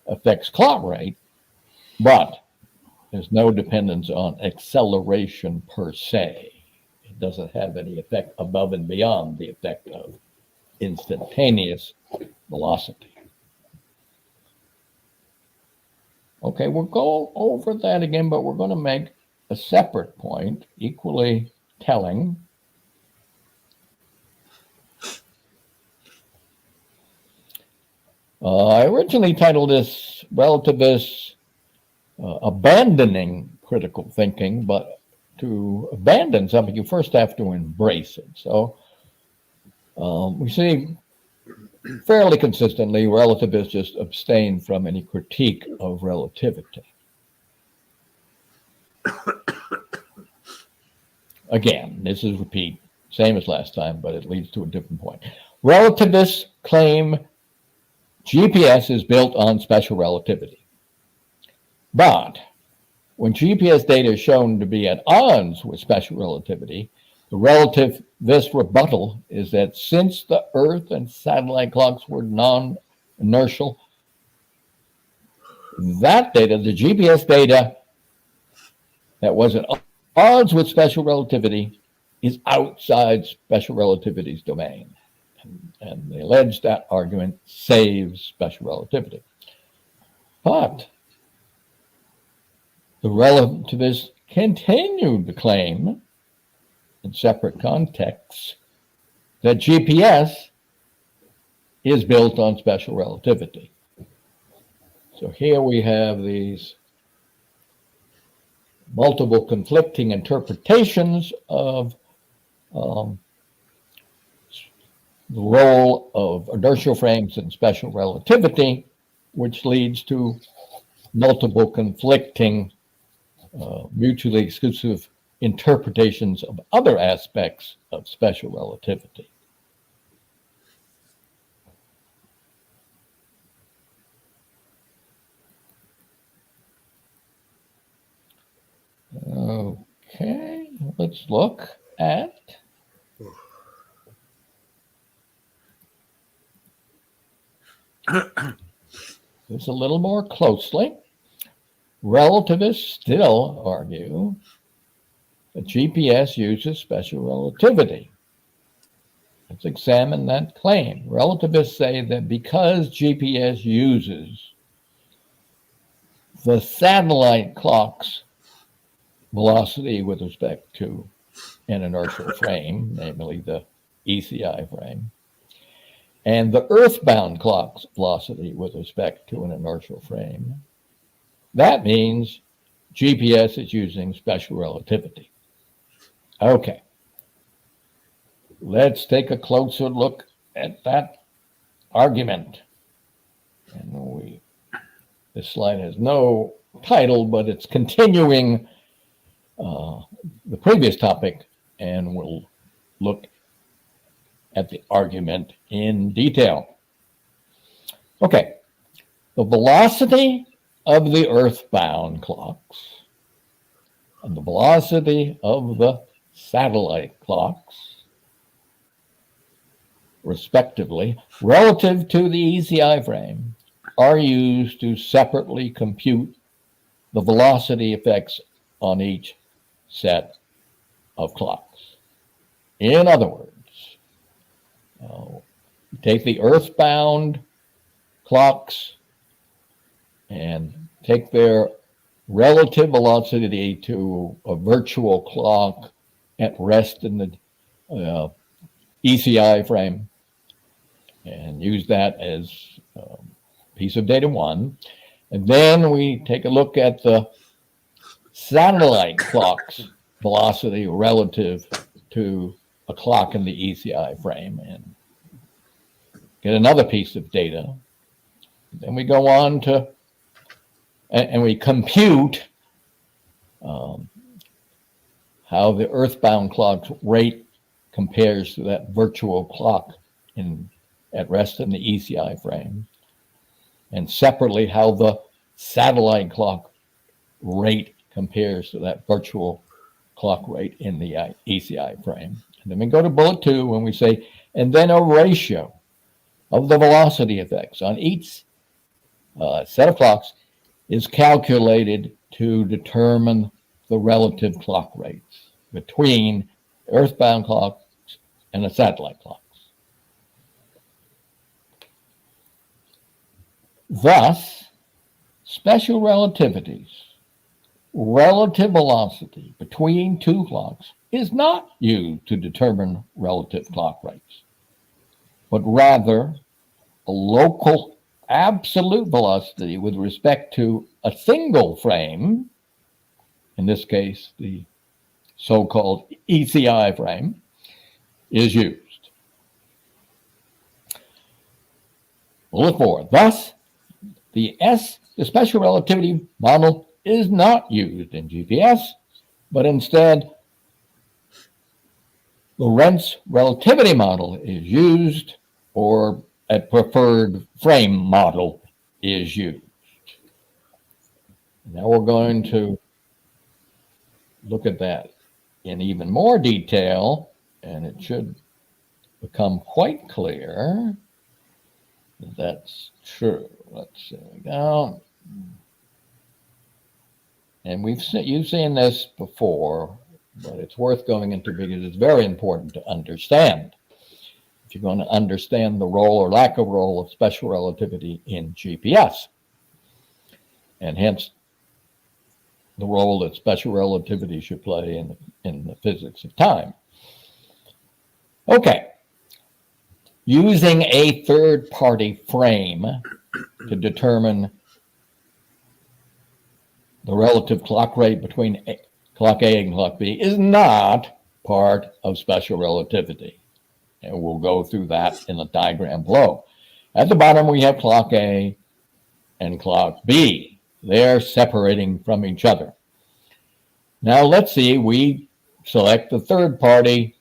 affects clock rate, but there's no dependence on acceleration per se. It doesn't have any effect above and beyond the effect of instantaneous velocity. Okay, we'll go over that again, but we're going to make a separate point, equally telling. I originally titled this Relativists Abandoning Critical Thinking, but to abandon something, you first have to embrace it. So we see fairly consistently relativists just abstain from any critique of relativity. Again, this is repeat, same as last time, but it leads to a different point. Relativists claim GPS is built on special relativity. But when GPS data is shown to be at odds with special relativity, the relativist rebuttal is that since the Earth and satellite clocks were non-inertial, that data, the GPS data that was at odds with special relativity, is outside special relativity's domain. And they allege that argument saves special relativity. But the relativists continued to claim, in separate contexts, that GPS is built on special relativity. So here we have these multiple conflicting interpretations of the role of inertial frames in special relativity, which leads to multiple conflicting, mutually exclusive interpretations of other aspects of special relativity. Okay, let's look at this a little more closely. Relativists still argue that GPS uses special relativity. Let's examine that claim. Relativists say that because GPS uses the satellite clock's velocity with respect to an inertial frame, namely the ECI frame, and the earthbound clock's velocity with respect to an inertial frame, that means GPS is using special relativity. Okay. Let's take a closer look at that argument. And this slide has no title, but it's continuing the previous topic, and we'll look at the argument in detail. Okay, the velocity of the earthbound clocks and the velocity of the satellite clocks, respectively, relative to the ECI frame, are used to separately compute the velocity effects on each set of clocks. In other words, take the earthbound clocks and take their relative velocity to a virtual clock at rest in the ECI frame and use that as a piece of data one. And then we take a look at the satellite clock's velocity relative to a clock in the ECI frame and get another piece of data. Then we go on to, and we compute how the earthbound clock's rate compares to that virtual clock at rest in the ECI frame, and separately how the satellite clock rate compares to that virtual clock rate in the ECI frame. And then we go to bullet 2 and we say, and then a ratio of the velocity effects on each set of clocks is calculated to determine the relative clock rates between earthbound clocks and the satellite clocks. Thus, special relativity's relative velocity between two clocks is not used to determine relative clock rates, but rather a local absolute velocity with respect to a single frame, in this case, the so-called ECI frame, is used. Bullet 4. Thus, the special relativity model is not used in GPS, but instead the Lorentz relativity model is used, or a preferred frame model is used. Now we're going to look at that in even more detail, and it should become quite clear that that's true. Let's see, we go. And you've seen this before, but it's worth going into because it's very important to understand if you're going to understand the role or lack of role of special relativity in GPS, and hence the role that special relativity should play in the physics of time. Okay, using a third-party frame to determine the relative clock rate between clock A and clock B is not part of special relativity. And we'll go through that in the diagram below. At the bottom, we have clock A and clock B. They're separating from each other. Now let's see, we select the third-party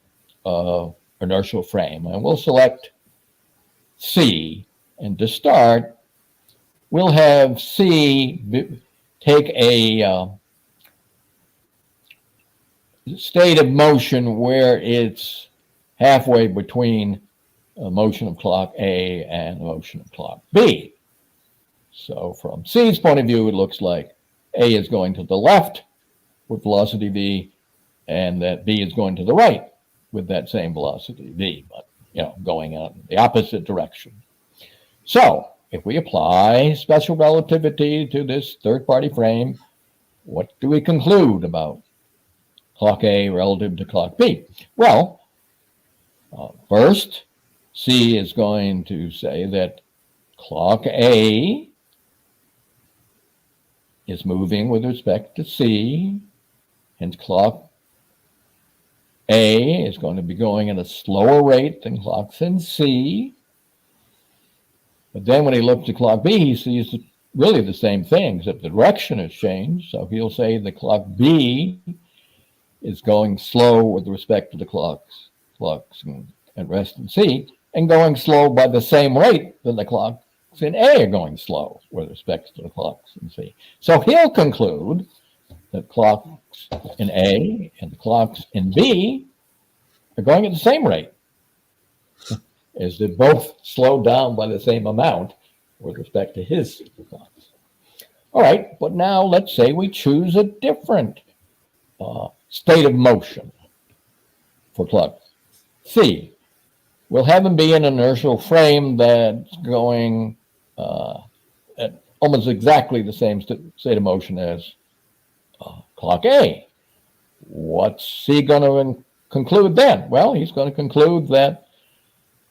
inertial frame, and we'll select C. And to start, we'll have C take a state of motion where it's halfway between a motion of clock A and a motion of clock B. So from C's point of view, it looks like A is going to the left with velocity v, and that B is going to the right with that same velocity v, but going in the opposite direction. So if we apply special relativity to this third-party frame, what do we conclude about clock A relative to clock B? Well, first, C is going to say that clock A is moving with respect to C, and clock A is going to be going at a slower rate than clocks in C. But then when he looks at clock B, he sees really the same thing, except the direction has changed. So he'll say the clock B is going slow with respect to the clocks at rest in C, and going slow by the same rate than the clock in A are going slow with respect to the clocks in C. So he'll conclude that clocks in A and the clocks in B are going at the same rate, as they're both slowed down by the same amount with respect to his clocks. All right, but now let's say we choose a different state of motion for clock C. We'll have them be an inertial frame that's going at almost exactly the same state of motion as clock A. What's he going to conclude then? Well, he's going to conclude that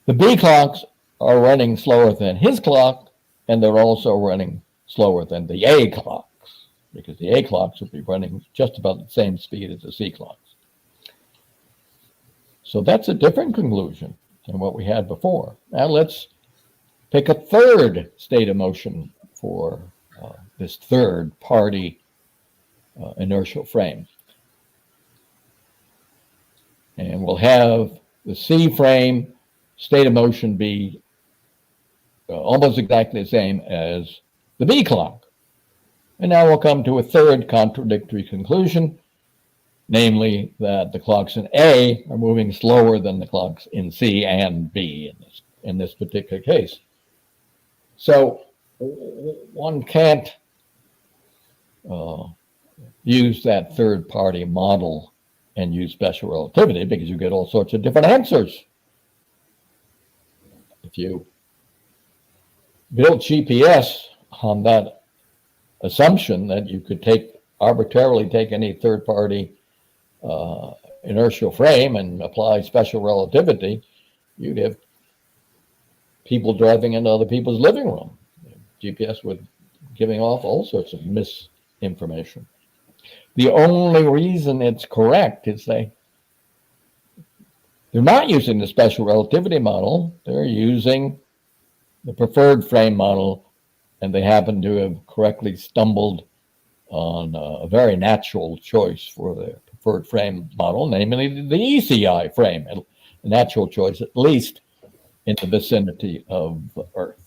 the B clocks are running slower than his clock, and they're also running slower than the A clocks, because the A clocks will be running just about the same speed as the C clocks. So that's a different conclusion than what we had before. Now let's pick a third state of motion for this third party inertial frame. And we'll have the C frame state of motion be almost exactly the same as the B clock. And now we'll come to a third contradictory conclusion, namely that the clocks in A are moving slower than the clocks in C and B in this particular case. So one can't use that third party model and use special relativity, because you get all sorts of different answers. If you build GPS on that assumption that you could arbitrarily take any third party inertial frame and apply special relativity, you'd have people driving into other people's living room. GPS would giving off all sorts of misinformation. The only reason it's correct is they're not using the special relativity model. They're using the preferred frame model, and they happen to have correctly stumbled on a very natural choice for the preferred frame model, namely the ECI frame, a natural choice, at least in the vicinity of the Earth.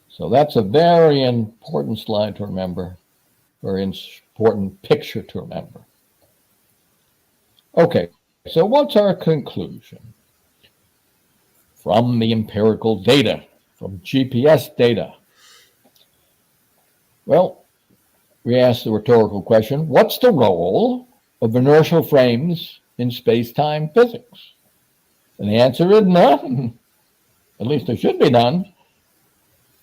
So that's a very important slide to remember, very important picture to remember. Okay, so what's our conclusion from the empirical data, from GPS data? Well, we asked the rhetorical question, what's the role of inertial frames in space-time physics? And the answer is none. At least there should be none.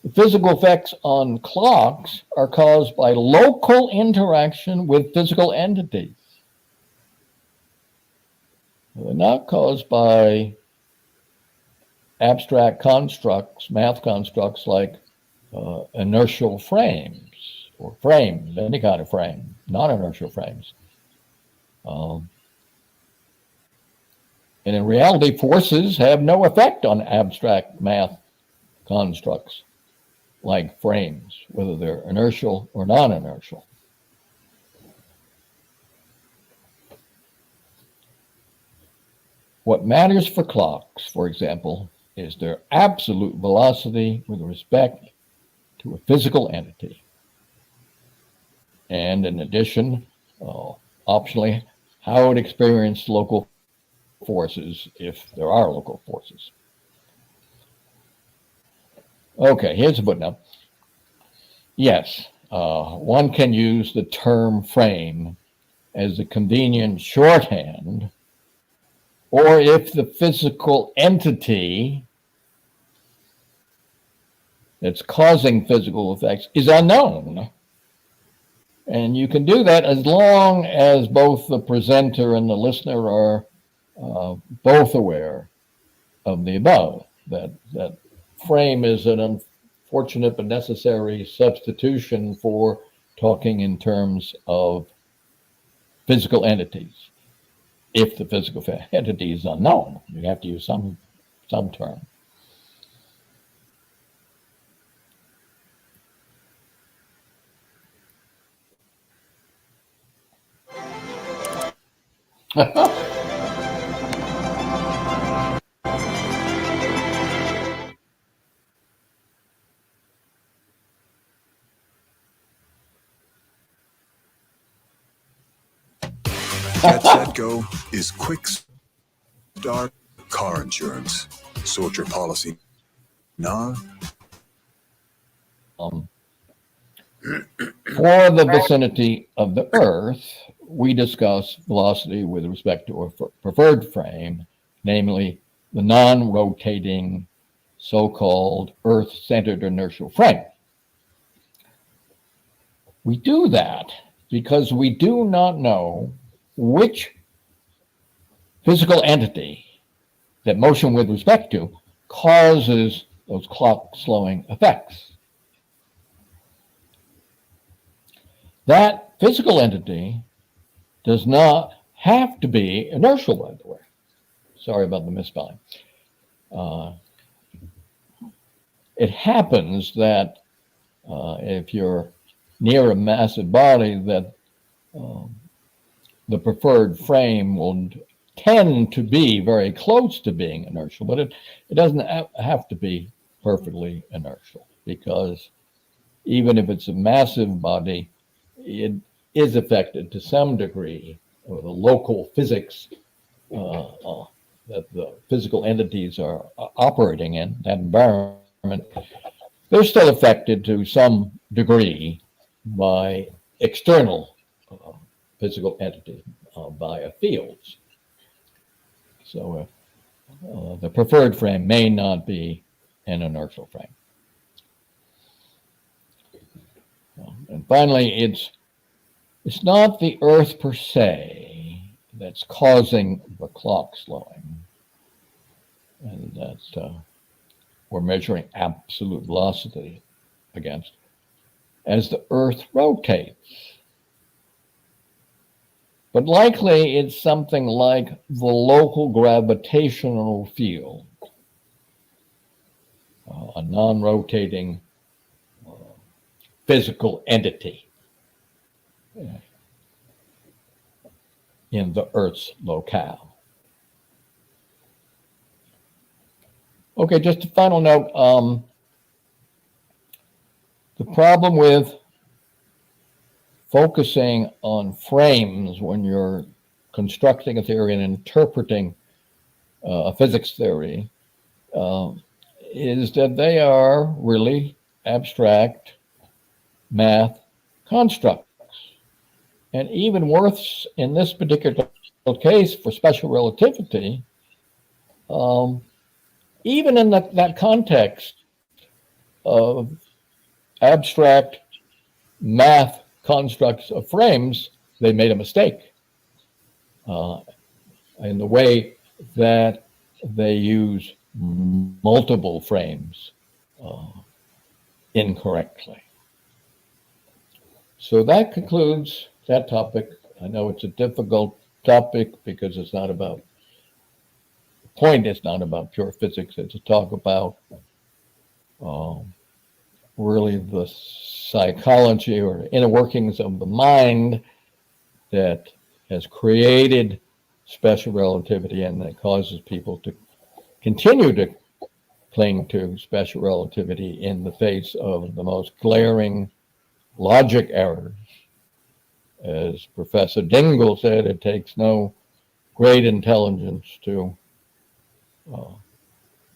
The physical effects on clocks are caused by local interaction with physical entities. They're not caused by abstract constructs, math constructs like inertial frames or frames, any kind of frame, non-inertial frames. And in reality, forces have no effect on abstract math constructs like frames, whether they're inertial or non-inertial. What matters for clocks, for example, is their absolute velocity with respect to a physical entity. And in addition, optionally, how it experiences local forces, if there are local forces. Okay, here's a footnote. Yes, one can use the term frame as a convenient shorthand, or if the physical entity that's causing physical effects is unknown. And you can do that as long as both the presenter and the listener are both aware of the above, that frame is an unfortunate but necessary substitution for talking in terms of physical entities. If the physical entity is unknown, you have to use some term. Get Set Go is quick start car insurance. Sort your policy now. For the vicinity of the Earth, we discuss velocity with respect to a preferred frame, namely the non-rotating so-called Earth-centered inertial frame. We do that because we do not know which physical entity that motion with respect to causes those clock slowing effects. That physical entity does not have to be inertial, by the way. Sorry about the misspelling. It happens that if you're near a massive body, that the preferred frame will tend to be very close to being inertial, but it doesn't have to be perfectly inertial, because even if it's a massive body, it is affected to some degree, or the local physics that the physical entities are operating in, that environment, they're still affected to some degree by external physical entities via fields. So the preferred frame may not be an inertial frame. And finally, it's not the Earth per se that's causing the clock slowing, and that we're measuring absolute velocity against. As the Earth rotates, but likely it's something like the local gravitational field, a non-rotating physical entity in the Earth's locale. Okay, just a final note. The problem with focusing on frames when you're constructing a theory and interpreting a physics theory is that they are really abstract math constructs. And even worse in this particular case for special relativity, even in that context of abstract math constructs of frames, they made a mistake in the way that they use multiple frames incorrectly. So that concludes that topic. I know it's a difficult topic because it's not about, the point is not about pure physics. It's to talk about really the psychology or inner workings of the mind that has created special relativity, and that causes people to continue to cling to special relativity in the face of the most glaring logic errors. As Professor Dingle said, it takes no great intelligence to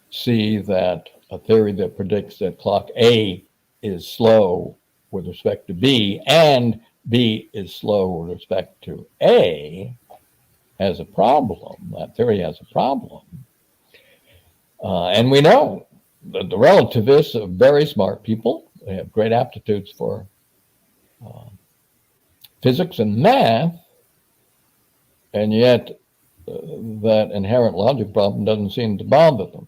see that a theory that predicts that clock A is slow with respect to B and B is slow with respect to A has a problem. That theory has a problem. And we know that the relativists are very smart people. They have great aptitudes for physics and math, and yet that inherent logic problem doesn't seem to bother them.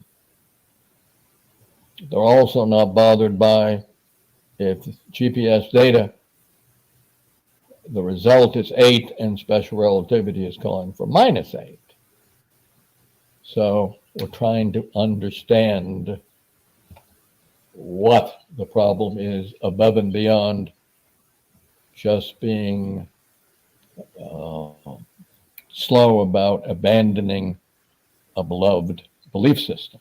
They're also not bothered by if GPS data, the result is 8 and special relativity is calling for -8. So we're trying to understand what the problem is above and beyond just being slow about abandoning a beloved belief system.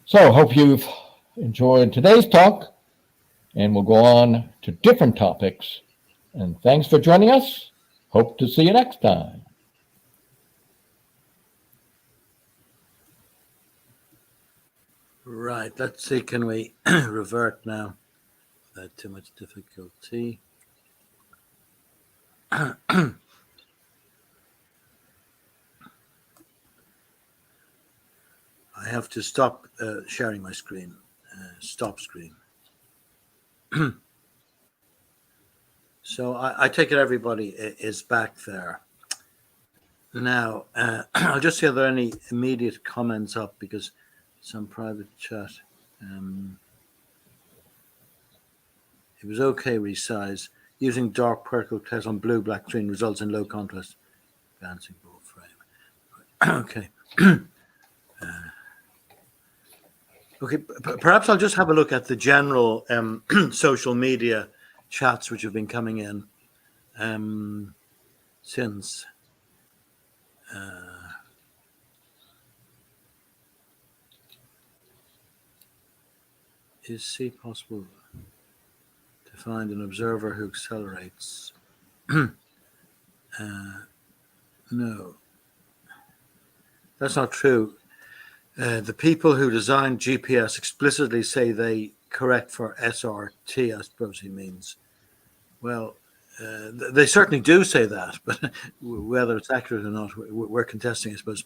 So hope you've enjoyed today's talk, and we'll go on to different topics. And thanks for joining us. Hope to see you next time. Right, let's see, can we revert now without too much difficulty? I have to stop sharing my screen. Stop screen. So I take it everybody is back there. Now, I'll just see if there are any immediate comments up, because some private chat. It was okay resize. Using dark purple text on blue, black screen results in low contrast. Balancing both frame. Okay. Okay, perhaps I'll just have a look at the general social media chats which have been coming in since. Is C possible to find an observer who accelerates? No, that's not true. The people who designed GPS explicitly say they correct for SRT, I suppose he means. Well, they certainly do say that, but whether it's accurate or not, we're contesting, I suppose.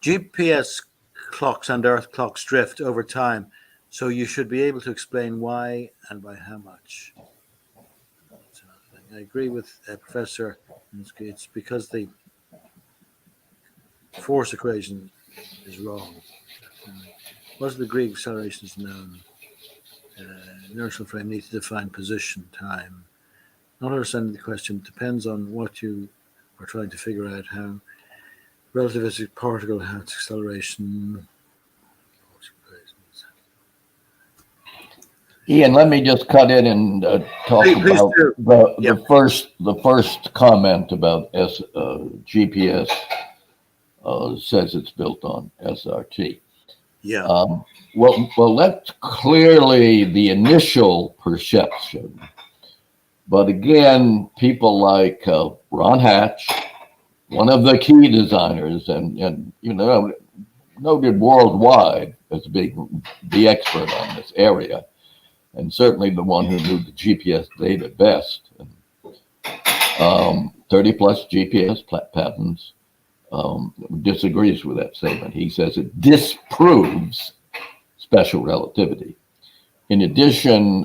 GPS clocks and Earth clocks drift over time, so you should be able to explain why and by how much. I agree with Professor. It's because the force equation is wrong. What's the degree of acceleration is known? Inertial frame needs to define position, time. Not understanding the question depends on what you are trying to figure out. How relativistic particle has acceleration. Ian, let me just cut in and talk about the first comment about GPS says it's built on SRT. Yeah. Well, that's clearly the initial perception. But again, people like Ron Hatch, one of the key designers, and noted worldwide as being the expert on this area, and certainly the one who knew the GPS data best. 30 plus GPS patents, disagrees with that statement. He says it disproves special relativity. In addition,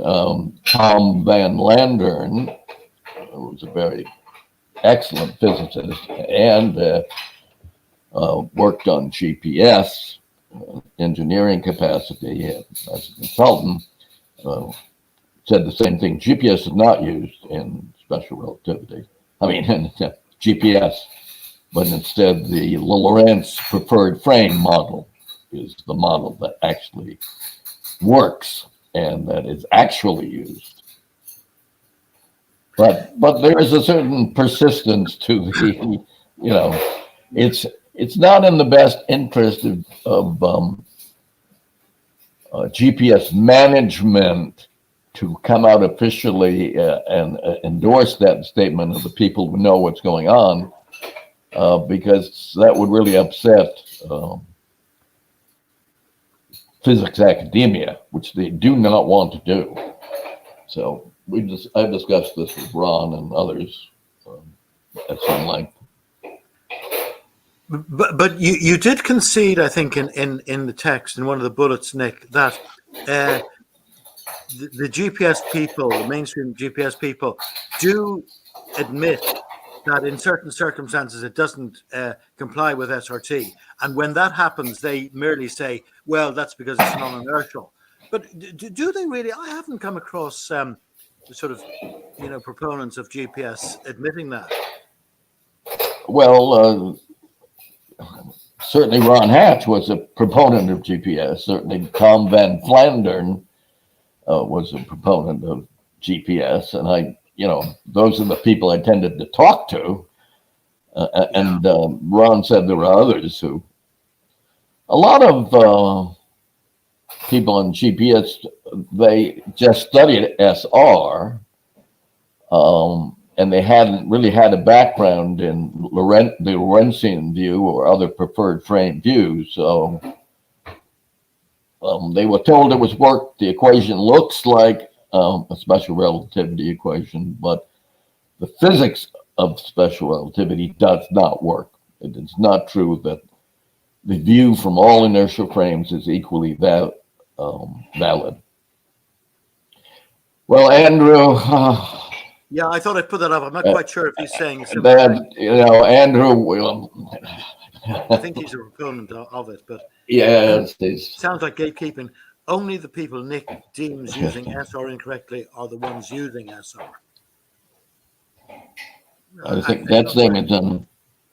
Tom van Landern was a very excellent physicist and worked on GPS engineering capacity as a consultant. Said the same thing. GPS is not used in special relativity. I mean, in GPS, but instead the Lorentz preferred frame model is the model that actually works and that is actually used. But there is a certain persistence to the, it's not in the best interest of GPS management to come out officially and endorse that statement of the people who know what's going on, because that would really upset physics academia, which they do not want to do. So I've discussed this with Ron and others at some length. But you did concede, I think, in the text, in one of the bullets, Nick, that the GPS people, the mainstream GPS people, do admit that in certain circumstances it doesn't comply with SRT. And when that happens, they merely say, well, that's because it's non-inertial. But do they really? I haven't come across sort of, proponents of GPS admitting that. Well, certainly Ron Hatch was a proponent of GPS. Certainly Tom van Flandern was a proponent of GPS. And those are the people I tended to talk to. And Ron said there were others who, a lot of people on GPS, they just studied SR. and they hadn't really had a background in the Lorentzian view or other preferred frame views. So they were told it was work. The equation looks like a special relativity equation, but the physics of special relativity does not work. It is not true that the view from all inertial frames is equally valid. Well, Andrew. Yeah, I thought I'd put that up. I'm not quite sure if he's saying a similar thing. Andrew. I think he's a proponent of it, but Yes, sounds like gatekeeping. Only the people Nick deems using SR incorrectly are the ones using SR. I think that's them.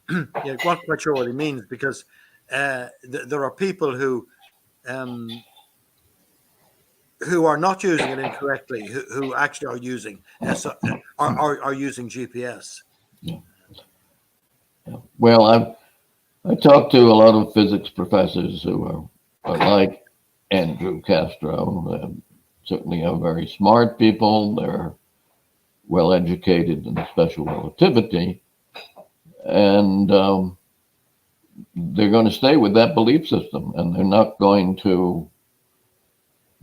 Yeah, not quite sure what he means, because there are people who are not using it incorrectly, who actually are using SR, are using GPS. Well, I talked to a lot of physics professors who are like Andrew Castro. They certainly are very smart people. They're well educated in special relativity, and they're going to stay with that belief system, and they're not going to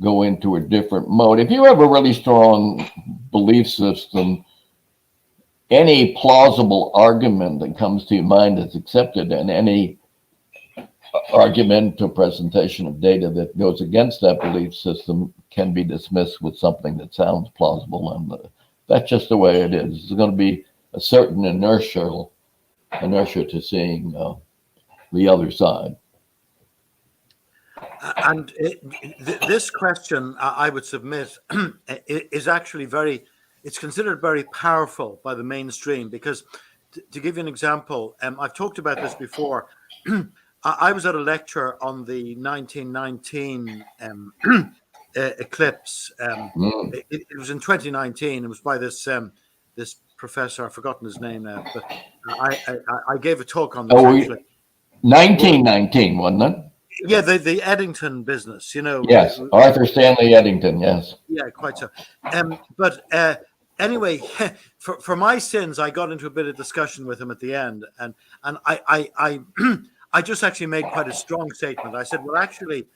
go into a different mode. If you have a really strong belief system, any plausible argument that comes to your mind is accepted, and any argument or presentation of data that goes against that belief system can be dismissed with something that sounds plausible, and that's just the way it is. There's going to be a certain inertia to seeing the other side. And this question, I would submit, is actually it's considered very powerful by the mainstream, because to give you an example, I've talked about this before. I was at a lecture on the 1919 eclipse. It was in 2019. It was by this professor. I've forgotten his name now, but I gave a talk on this. 1919, wasn't it? Yeah, the Eddington business, Yes, Arthur Stanley Eddington, yes. Yeah, quite so. But anyway, for my sins, I got into a bit of discussion with him at the end, and I I just actually made quite a strong statement. I said, well, actually,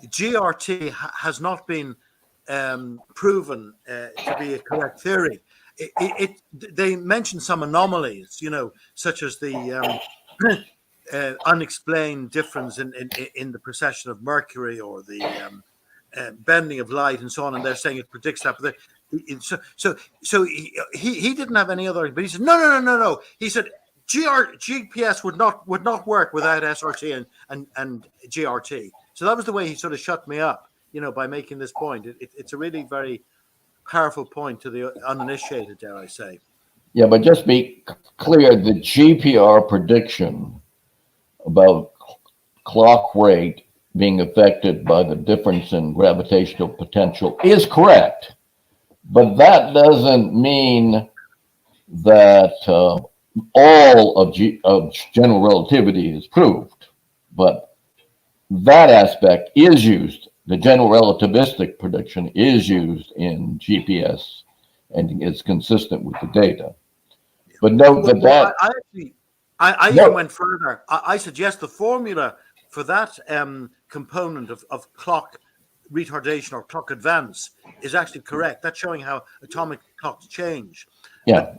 GRT has not been proven to be a correct theory. They mentioned some anomalies, such as the unexplained difference in the precession of Mercury, or the bending of light, and so on. And they're saying it predicts that. But so he didn't have any other. But he said no. He said GPS would not work without SRT and GRT. So that was the way he sort of shut me up, by making this point. It's a really very powerful point to the uninitiated, dare I say. Yeah, but just be clear, the GPR prediction about clock rate being affected by the difference in gravitational potential is correct, but that doesn't mean that all of general relativity is proved. But that aspect is used. The general relativistic prediction is used in GPS, and it's consistent with the data. But note I even went further. I suggest the formula for that component of clock retardation or clock advance is actually correct. That's showing how atomic clocks change. Yeah.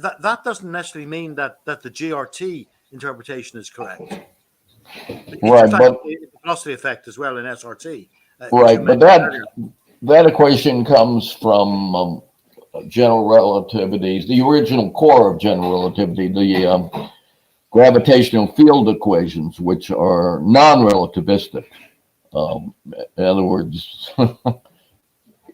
But that doesn't necessarily mean that the GRT interpretation is correct. Right, but the velocity effect as well in SRT. Right, but that equation comes from general relativity, the original core of general relativity, the gravitational field equations, which are non-relativistic. In other words,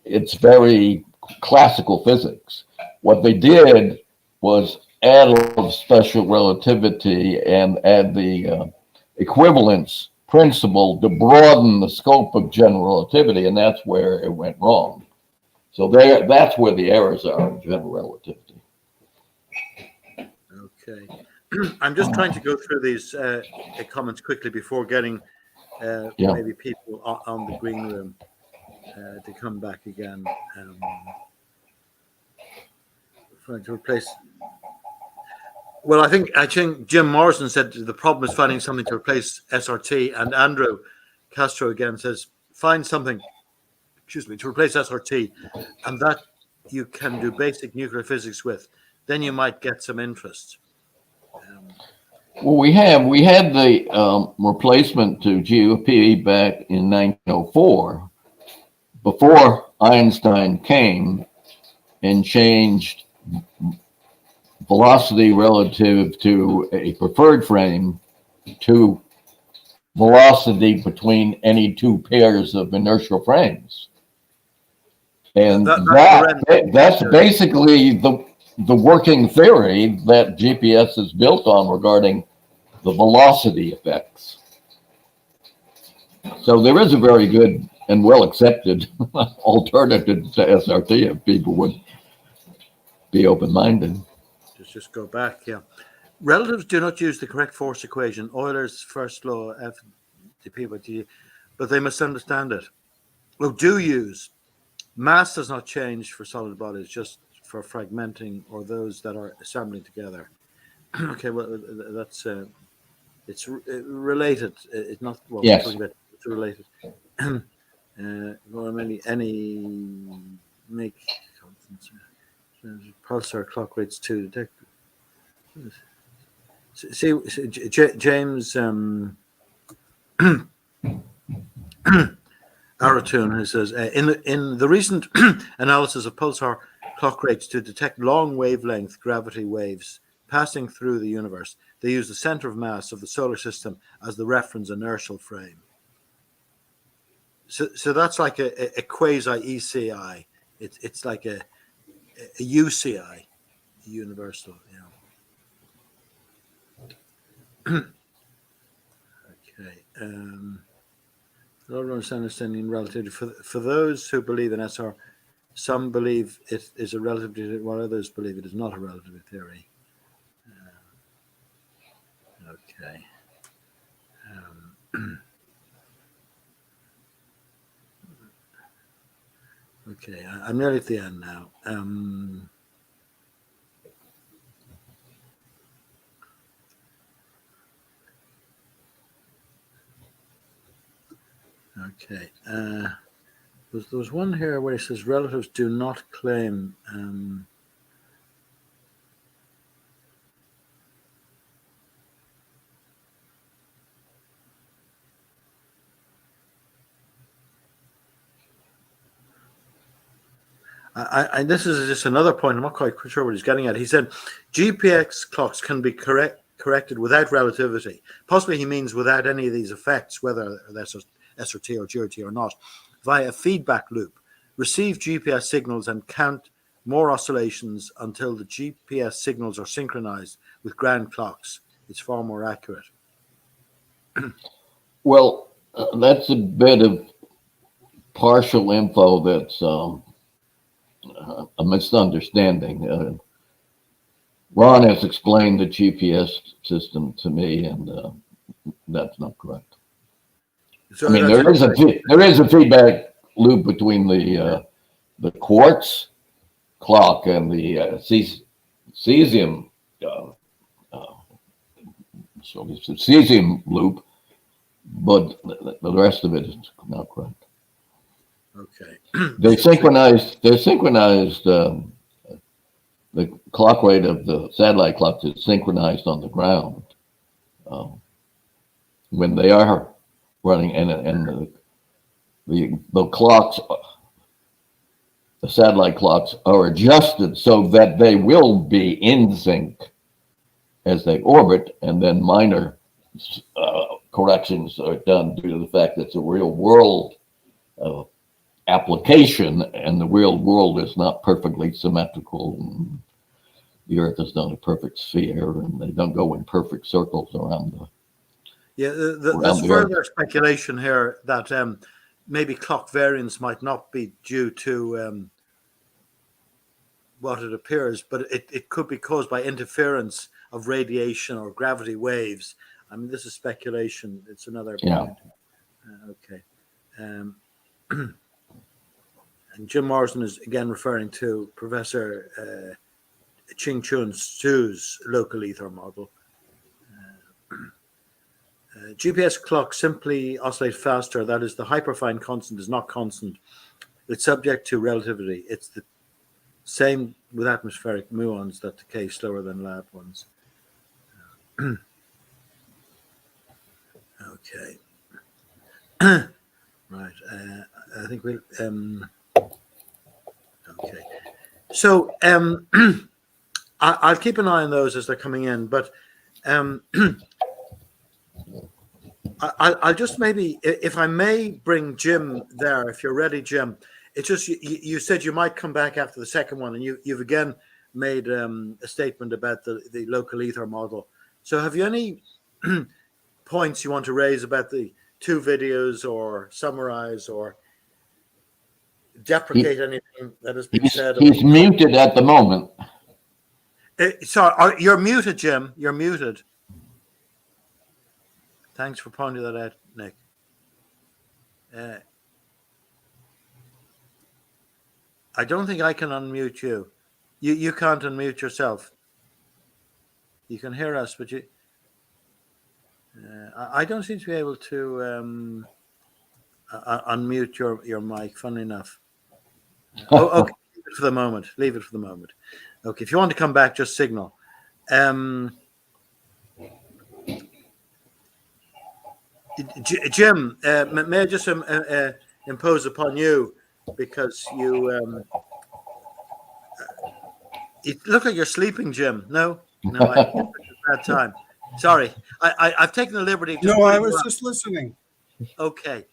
it's very classical physics. What they did was add a little special relativity and add the equivalence principle to broaden the scope of general relativity, and that's where it went wrong. So that's where the errors are in general relativity. Okay. I'm just trying to go through these comments quickly before getting maybe people on the green room to come back again. trying to replace. Well, I think Jim Morrison said the problem is finding something to replace SRT, and Andrew Castro again says find something, to replace SRT, and that you can do basic nuclear physics with. Then you might get some interest. Well, we had the replacement to GOP back in 1904, before Einstein came and changed velocity relative to a preferred frame to velocity between any two pairs of inertial frames. And that's basically the working theory that GPS is built on regarding the velocity effects. So there is a very good and well accepted alternative to SRT if people would be open-minded. Just go back, yeah. Relatives do not use the correct force equation, Euler's first law, F dp by d, but they must understand it. Well, do use. Mass does not change for solid bodies, just for fragmenting or those that are assembling together. Okay, well, that's it's related. It's not what we're talking about. It's related. Normally, any make pulsar clock rates to detect. See, James Aratun, who says in the recent analysis of pulsar clock rates to detect long wavelength gravity waves passing through the universe, they use the center of mass of the solar system as the reference inertial frame. So that's like a quasi ECI. It's like a UCI, universal. Yeah. Okay. A lot of misunderstanding relativity. For those who believe in SR, some believe it is a relativity, while others believe it is not a relativity theory. Okay. Okay, I'm nearly at the end now. Okay. There was one here where it says relatives do not claim. This is just another point. I'm not quite sure what he's getting at. He said GPX clocks can be corrected without relativity. Possibly he means without any of these effects, whether that's SRT or GRT or not, via a feedback loop. Receive GPS signals and count more oscillations until the GPS signals are synchronized with ground clocks. It's far more accurate. Well, that's a bit of partial info that's a misunderstanding. Ron has explained the GPS system to me, and that's not correct. So I mean, there is a feedback loop between the quartz clock and the cesium. So it's a cesium loop, but the rest of it is not correct. Okay. They synchronized. The clock rate of the satellite clocks is synchronized on the ground when they are running, and the clocks, the satellite clocks, are adjusted so that they will be in sync as they orbit, and then minor corrections are done due to the fact that it's a real world application, and the real world is not perfectly symmetrical. The Earth is not a perfect sphere, and they don't go in perfect circles around the. Yeah, there's further speculation here that maybe clock variance might not be due to what it appears, but it could be caused by interference of radiation or gravity waves. I mean, this is speculation. It's another point. Okay. And Jim Morrison is again referring to Professor Ching-Chun Su's local ether model. GPS clocks simply oscillate faster. That is, the hyperfine constant is not constant. It's subject to relativity. It's the same with atmospheric muons that decay slower than lab ones. Okay. Right. I think we'll. Okay. So I'll keep an eye on those as they're coming in, but I'll just maybe, if I may, bring Jim there, if you're ready, Jim. It's just you said you might come back after the second one, and you've again made a statement about the local ether model. So have you any points you want to raise about the two videos, or summarize, or deprecate anything that has been said? He's muted at the moment. Sorry, you're muted, Jim. You're muted. Thanks for pointing that out, Nick. I don't think I can unmute you. You can't unmute yourself. You can hear us, but you. I don't seem to be able to unmute your mic. Funny enough. Okay. Leave it for the moment. Leave it for the moment. Okay. If you want to come back, just signal. Jim, may I just impose upon you, because you look like you're sleeping, Jim. No, I it's a bad time. Sorry, I've taken the liberty of just. No, I was just listening. Okay,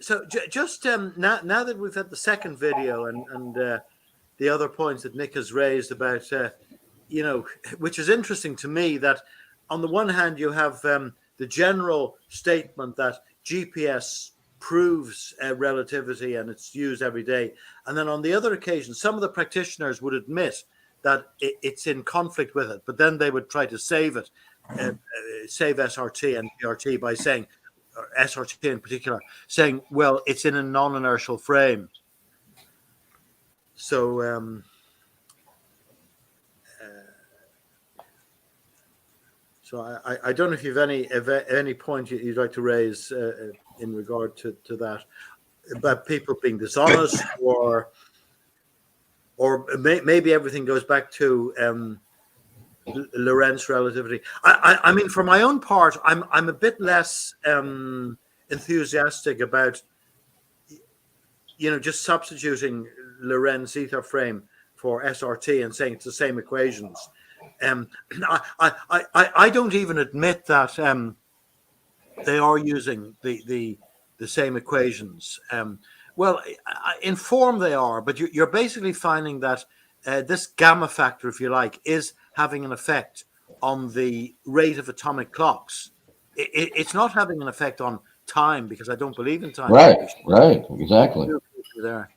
so just now that we've had the second video and the other points that Nick has raised about, which is interesting to me, that on the one hand you have the general statement that GPS proves relativity and it's used every day. And then on the other occasion, some of the practitioners would admit that it's in conflict with it, but then they would try to save it, save SRT and PRT by saying, or SRT in particular, saying, well, it's in a non-inertial frame. So, So I don't know if you've any point you'd like to raise in regard to that, about people being dishonest, or maybe everything goes back to Lorentz relativity. I mean, for my own part, I'm a bit less enthusiastic about just substituting Lorentz ether frame for SRT and saying it's the same equations. I don't even admit that they are using the same equations. Well, in form they are, but you're basically finding that this gamma factor, if you like, is having an effect on the rate of atomic clocks. It's not having an effect on time, because I don't believe in time. Right, exactly. There.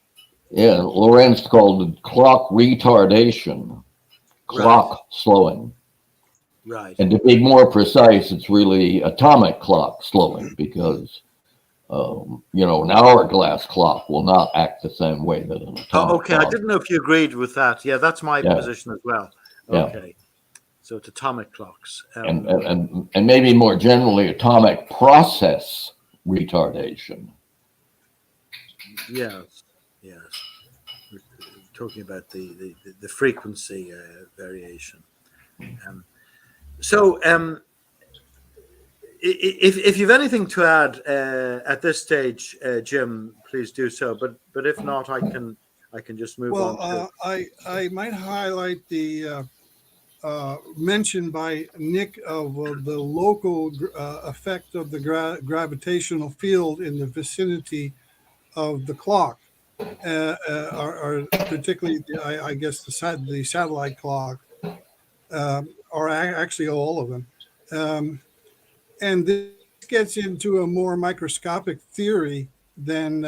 Yeah, Lorentz called it clock retardation, clock slowing. Right. And to be more precise, it's really atomic clock slowing, because an hourglass clock will not act the same way that an atomic okay, clock. I didn't know if you agreed with that. Yeah, that's my position as well. Okay. Yeah. So it's atomic clocks. And maybe more generally, atomic process retardation. Yes. We're talking about the frequency variation. If you've anything to add at this stage, Jim, please do so. But if not, I can just move on. Well, I might highlight the mention by Nick of the local effect of the gravitational field in the vicinity of the clock, or particularly, I guess, the satellite clock, or actually all of them. And this gets into a more microscopic theory than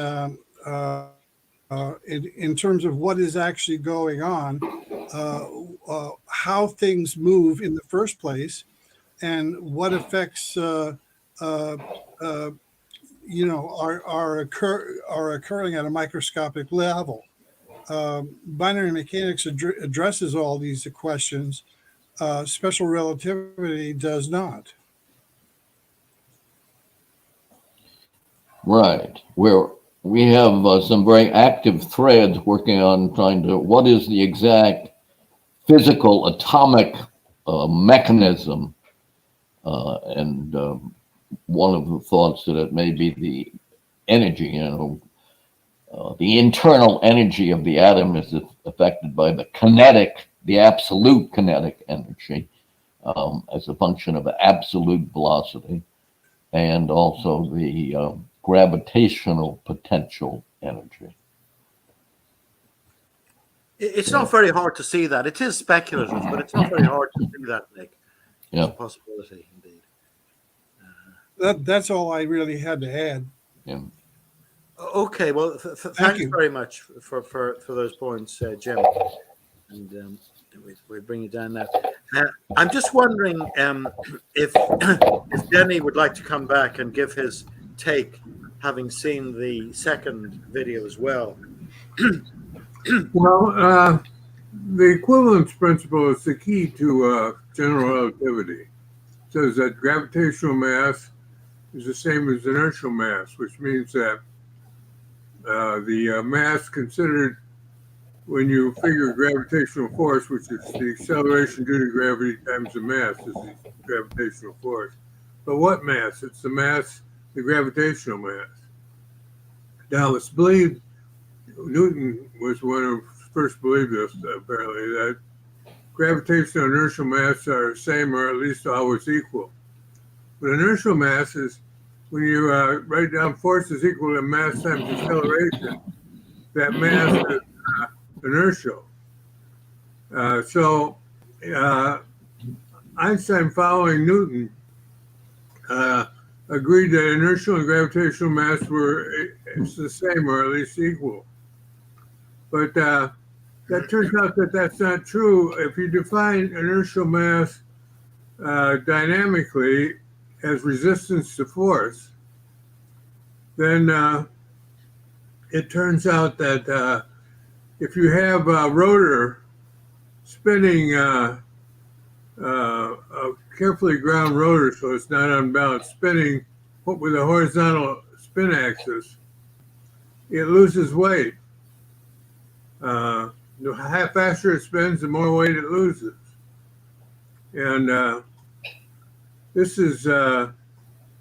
in terms of what is actually going on, how things move in the first place, and what effects are occurring at a microscopic level. binary mechanics addresses all these questions. Special relativity does not. Right. We have some very active threads working on trying to, what is the exact physical atomic mechanism? And one of the thoughts that it may be the energy, the internal energy of the atom is affected by the absolute kinetic energy as a function of absolute velocity, and also the gravitational potential energy. It's not very hard to see that. It is speculative, but it's not very hard to see that, Nick. It's a possibility, indeed. That's all I really had to add. Yeah. Okay, well, thanks very much for those points, Jim. And we bring you down now. I'm just wondering if Denny would like to come back and give his take, having seen the second video as well. Well, the equivalence principle is the key to general relativity. It says that gravitational mass is the same as inertial mass, which means that the mass considered when you figure gravitational force, which is the acceleration due to gravity times the mass, is the gravitational force. But what mass? It's the mass, the gravitational mass. Now, it's believed, Newton was one who first believed this, apparently, that gravitational and inertial mass are the same or at least always equal. But inertial mass is when you write down force is equal to mass times acceleration, that mass is inertial. So Einstein, following Newton, agreed that inertial and gravitational mass were the same or at least equal. But that turns out that that's not true. If you define inertial mass dynamically as resistance to force, then it turns out that if you have a rotor spinning, a carefully ground rotor so it's not unbalanced, spinning with a horizontal spin axis, it loses weight. The faster it spins, the more weight it loses. And this is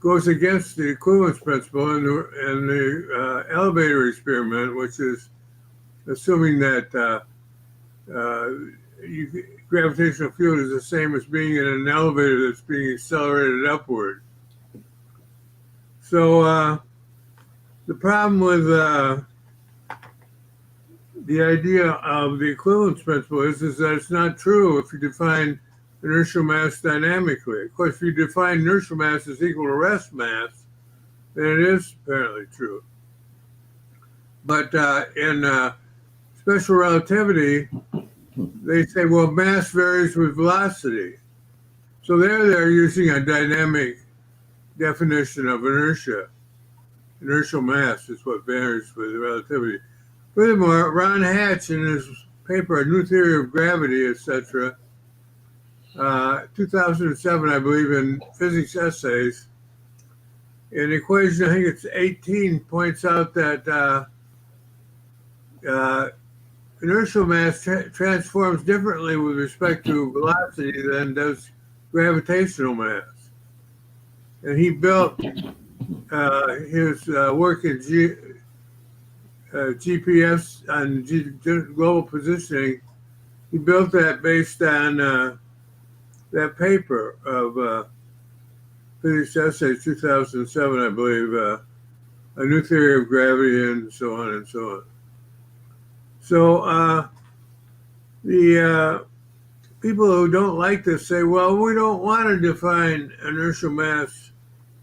goes against the equivalence principle in the elevator experiment, which is assuming that gravitational field is the same as being in an elevator that's being accelerated upward. So the problem with the idea of the equivalence principle is that it's not true if you define inertial mass dynamically. Of course, if you define inertial mass as equal to rest mass, then it is apparently true. But in special relativity, they say, well, mass varies with velocity. So they're using a dynamic definition of inertia. Inertial mass is what varies with relativity. Furthermore, Ron Hatch, in his paper, A New Theory of Gravity, etc., 2007, I believe, in Physics Essays, in equation, I think it's 18, points out that inertial mass transforms differently with respect to velocity than does gravitational mass. And he built his work in GPS and global positioning. He built that based on that paper of Physics Essays 2007, I believe, A New Theory of Gravity, and so on and so on. So the people who don't like this say, well, we don't want to define inertial mass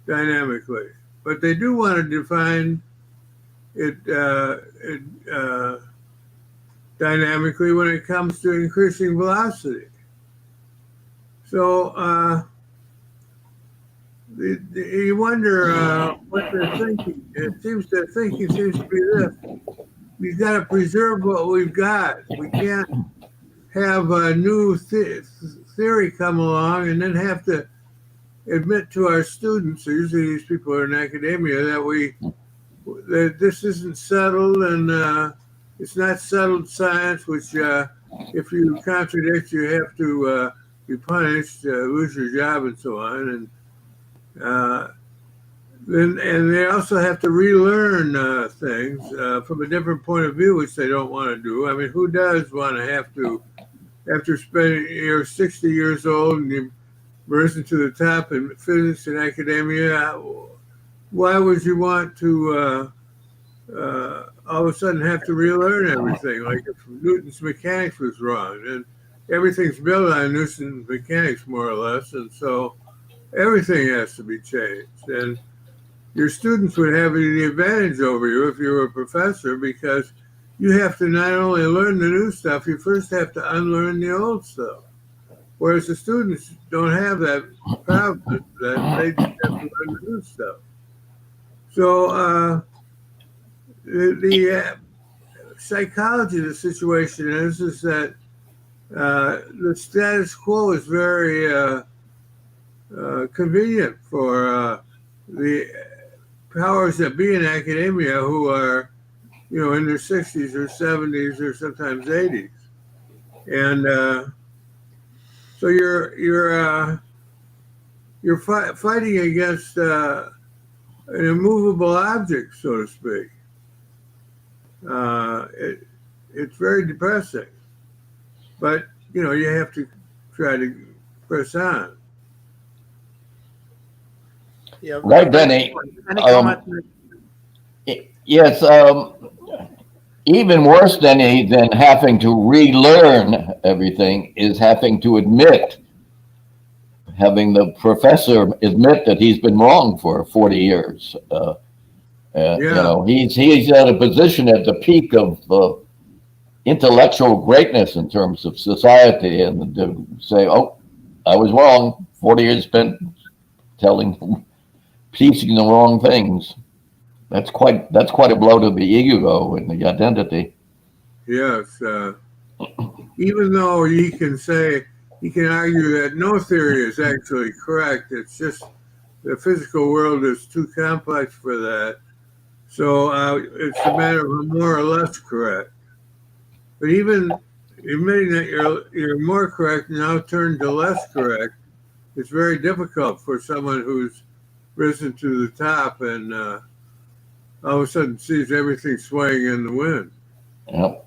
dynamically, but they do want to define it dynamically when it comes to increasing velocity. So you wonder what they're thinking. Their thinking seems to be this. we've got to preserve what we've got. We can't have a new theory come along and then have to admit to our students, usually these people are in academia, that this isn't settled and it's not settled science, which if you contradict, you have to be punished, lose your job, and so on. And they also have to relearn things from a different point of view, which they don't want to do. I mean, who does want to have to, after spending, you're 60 years old and you've risen to the top in physics and academia, why would you want to all of a sudden have to relearn everything? Like if Newton's mechanics was wrong, and everything's built on Newton's mechanics more or less, and so everything has to be changed. And your students would have the advantage over you if you were a professor, because you have to not only learn the new stuff, you first have to unlearn the old stuff. Whereas the students don't have that problem, that they just have to learn the new stuff. So the psychology of the situation is that the status quo is very convenient for the powers that be in academia, who are, in their 60s or 70s or sometimes 80s, and so you're fighting against an immovable object, so to speak. It's very depressing, but you have to try to press on. Yeah, Right, Denny. Any comment? Yes. Even worse than having to relearn everything is having to having the professor admit that he's been wrong for 40 years. He's at a position at the peak of intellectual greatness in terms of society, and to say, "Oh, I was wrong." 40 years spent teaching the wrong things. That's quite a blow to the ego and the identity. Yes, even though he can argue that no theory is actually correct. It's just the physical world is too complex for that. So it's a matter of more or less correct. But even admitting that you're more correct now turned to less correct, it's very difficult for someone who's risen to the top and all of a sudden sees everything swaying in the wind. Yep.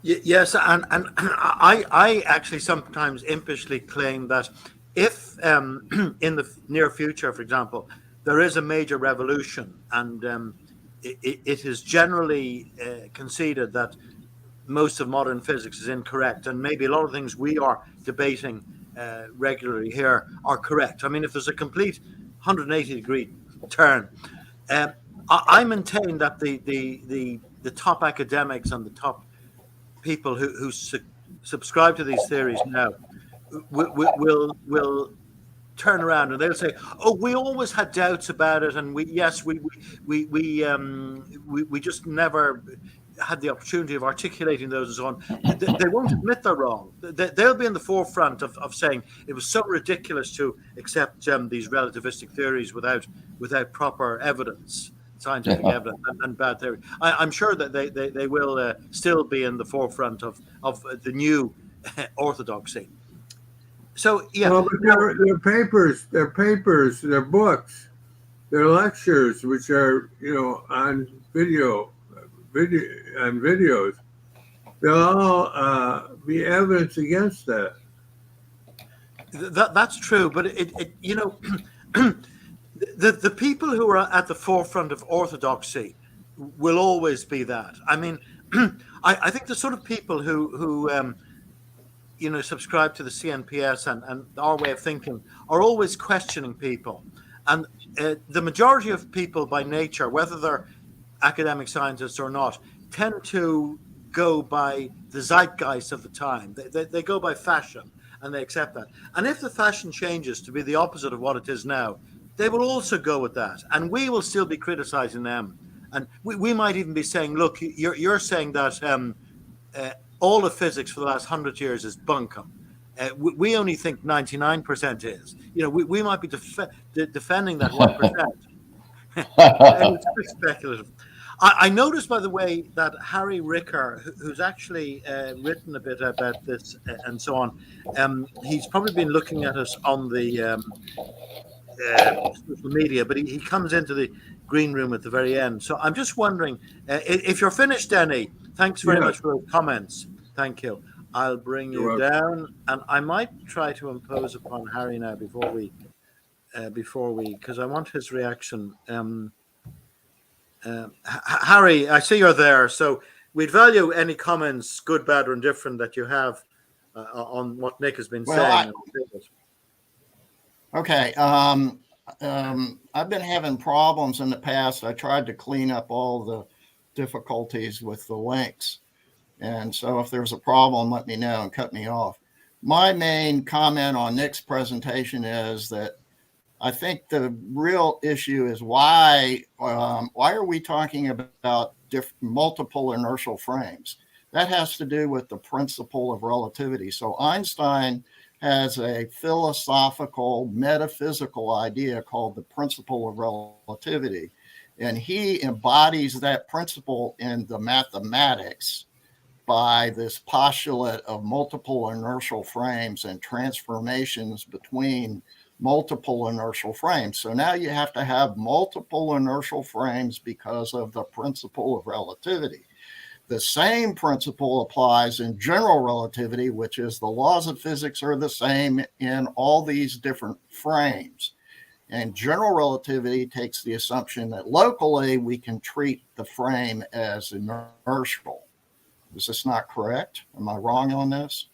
Yes, and I actually sometimes impishly claim that if in the near future, for example, there is a major revolution, and it is generally conceded that most of modern physics is incorrect, and maybe a lot of things we are debating regularly here are correct. I mean, if there's a complete 180-degree turn, I maintain that the top academics and the top people who subscribe to these theories now will turn around and they'll say, "Oh, we always had doubts about it, and we just never had the opportunity of articulating those and so on." They won't admit they're wrong. They'll be in the forefront of saying it was so ridiculous to accept these relativistic theories without proper evidence, scientific evidence, and bad theory. I'm sure that they will still be in the forefront of the new orthodoxy. So yeah, well, but their papers, their books, their lectures, which are on videos, they'll all be evidence against that. That's true, but the people who are at the forefront of orthodoxy will always be that. I mean, I think the sort of people who subscribe to the CNPS and our way of thinking are always questioning people, and the majority of people by nature, whether they're academic scientists or not, tend to go by the zeitgeist of the time. They go by fashion, and they accept that. And if the fashion changes to be the opposite of what it is now, they will also go with that, and we will still be criticizing them. And we might even be saying, look, you're saying that all of physics for the last 100 years is bunkum. We only think 99% is. We might be defending that 1%. And it's a bit speculative. I noticed, by the way, that Harry Ricker, who's actually written a bit about this and so on, he's probably been looking at us on the social media, but he comes into the green room at the very end. So I'm just wondering if you're finished, Denny. Thanks very much for those comments. Thank you. I'll bring you down, and I might try to impose upon Harry now before we, because I want his reaction. Harry, I see you're there, so we'd value any comments, good, bad, or indifferent, that you have on what Nick has been saying. Okay. I've been having problems in the past. I tried to clean up all the difficulties with the links. And so if there's a problem, let me know and cut me off. My main comment on Nick's presentation is that I think the real issue is why are we talking about multiple inertial frames? That has to do with the principle of relativity. So Einstein has a philosophical, metaphysical idea called the principle of relativity. And he embodies that principle in the mathematics by this postulate of multiple inertial frames and transformations between multiple inertial frames. So now you have to have multiple inertial frames because of the principle of relativity. The same principle applies in general relativity, which is the laws of physics are the same in all these different frames. And general relativity takes the assumption that locally we can treat the frame as inertial. Is this not correct? Am I wrong on this?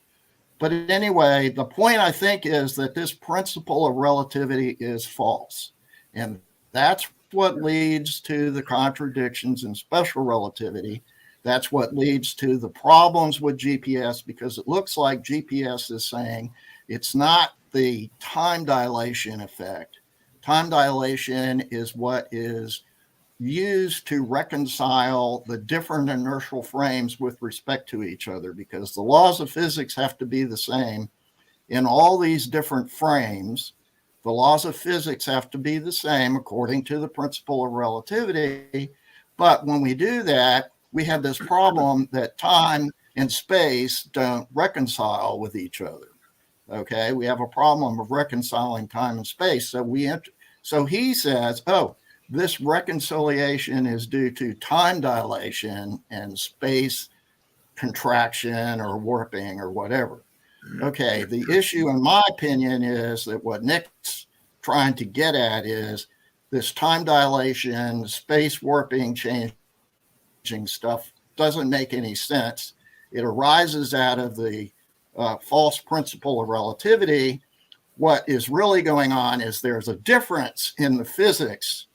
But anyway, the point I think is that this principle of relativity is false. And that's what leads to the contradictions in special relativity. That's what leads to the problems with GPS, because it looks like GPS is saying it's not the time dilation effect. Time dilation is what is used to reconcile the different inertial frames with respect to each other, because the laws of physics have to be the same in all these different frames. The laws of physics have to be the same according to the principle of relativity. But when we do that, we have this problem that time and space don't reconcile with each other. Okay, we have a problem of reconciling time and space. So he says, oh, this reconciliation is due to time dilation and space contraction or warping or whatever. Okay, the issue, in my opinion, is that what Nick's trying to get at is this time dilation, space warping, changing stuff doesn't make any sense. It arises out of the false principle of relativity. What is really going on is there's a difference in the physics.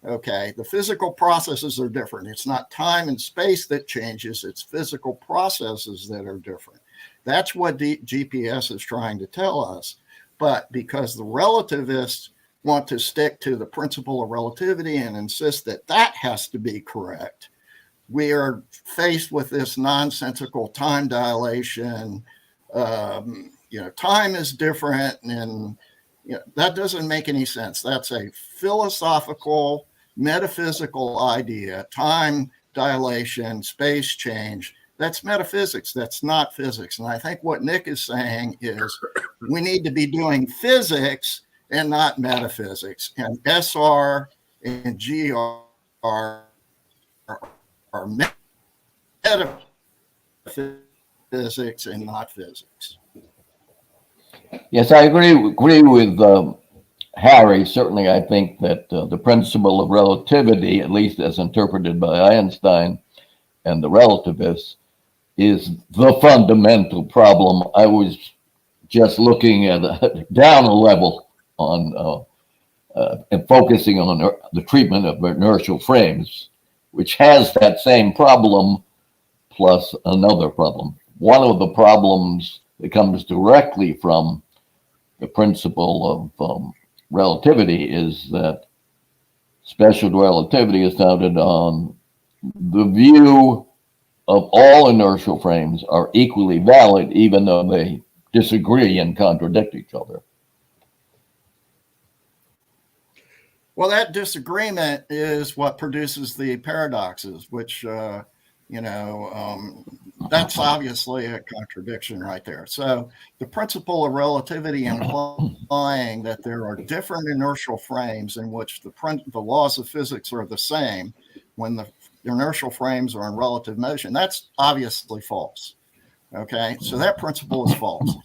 Okay, the physical processes are different. It's not time and space that changes, it's physical processes that are different. That's what GPS is trying to tell us. But because the relativists want to stick to the principle of relativity and insist that that has to be correct, we are faced with this nonsensical time dilation. Time is different, and that doesn't make any sense. That's a philosophical, metaphysical idea. Time dilation, space change, that's metaphysics. That's not physics. And I think what Nick is saying is we need to be doing physics and not metaphysics. And SR and GR are metaphysics and not physics. Yes, I agree with Harry. Certainly, I think that the principle of relativity, at least as interpreted by Einstein and the relativists, is the fundamental problem. I was just looking at down a level on and focusing on the treatment of inertial frames, which has that same problem plus another problem. One of the problems that comes directly from the principle of relativity is that special relativity is founded on the view of all inertial frames are equally valid, even though they disagree and contradict each other. Well, that disagreement is what produces the paradoxes, which, that's obviously a contradiction right there. So the principle of relativity implying that there are different inertial frames in which the laws of physics are the same when the inertial frames are in relative motion, that's obviously false. Okay, so that principle is false.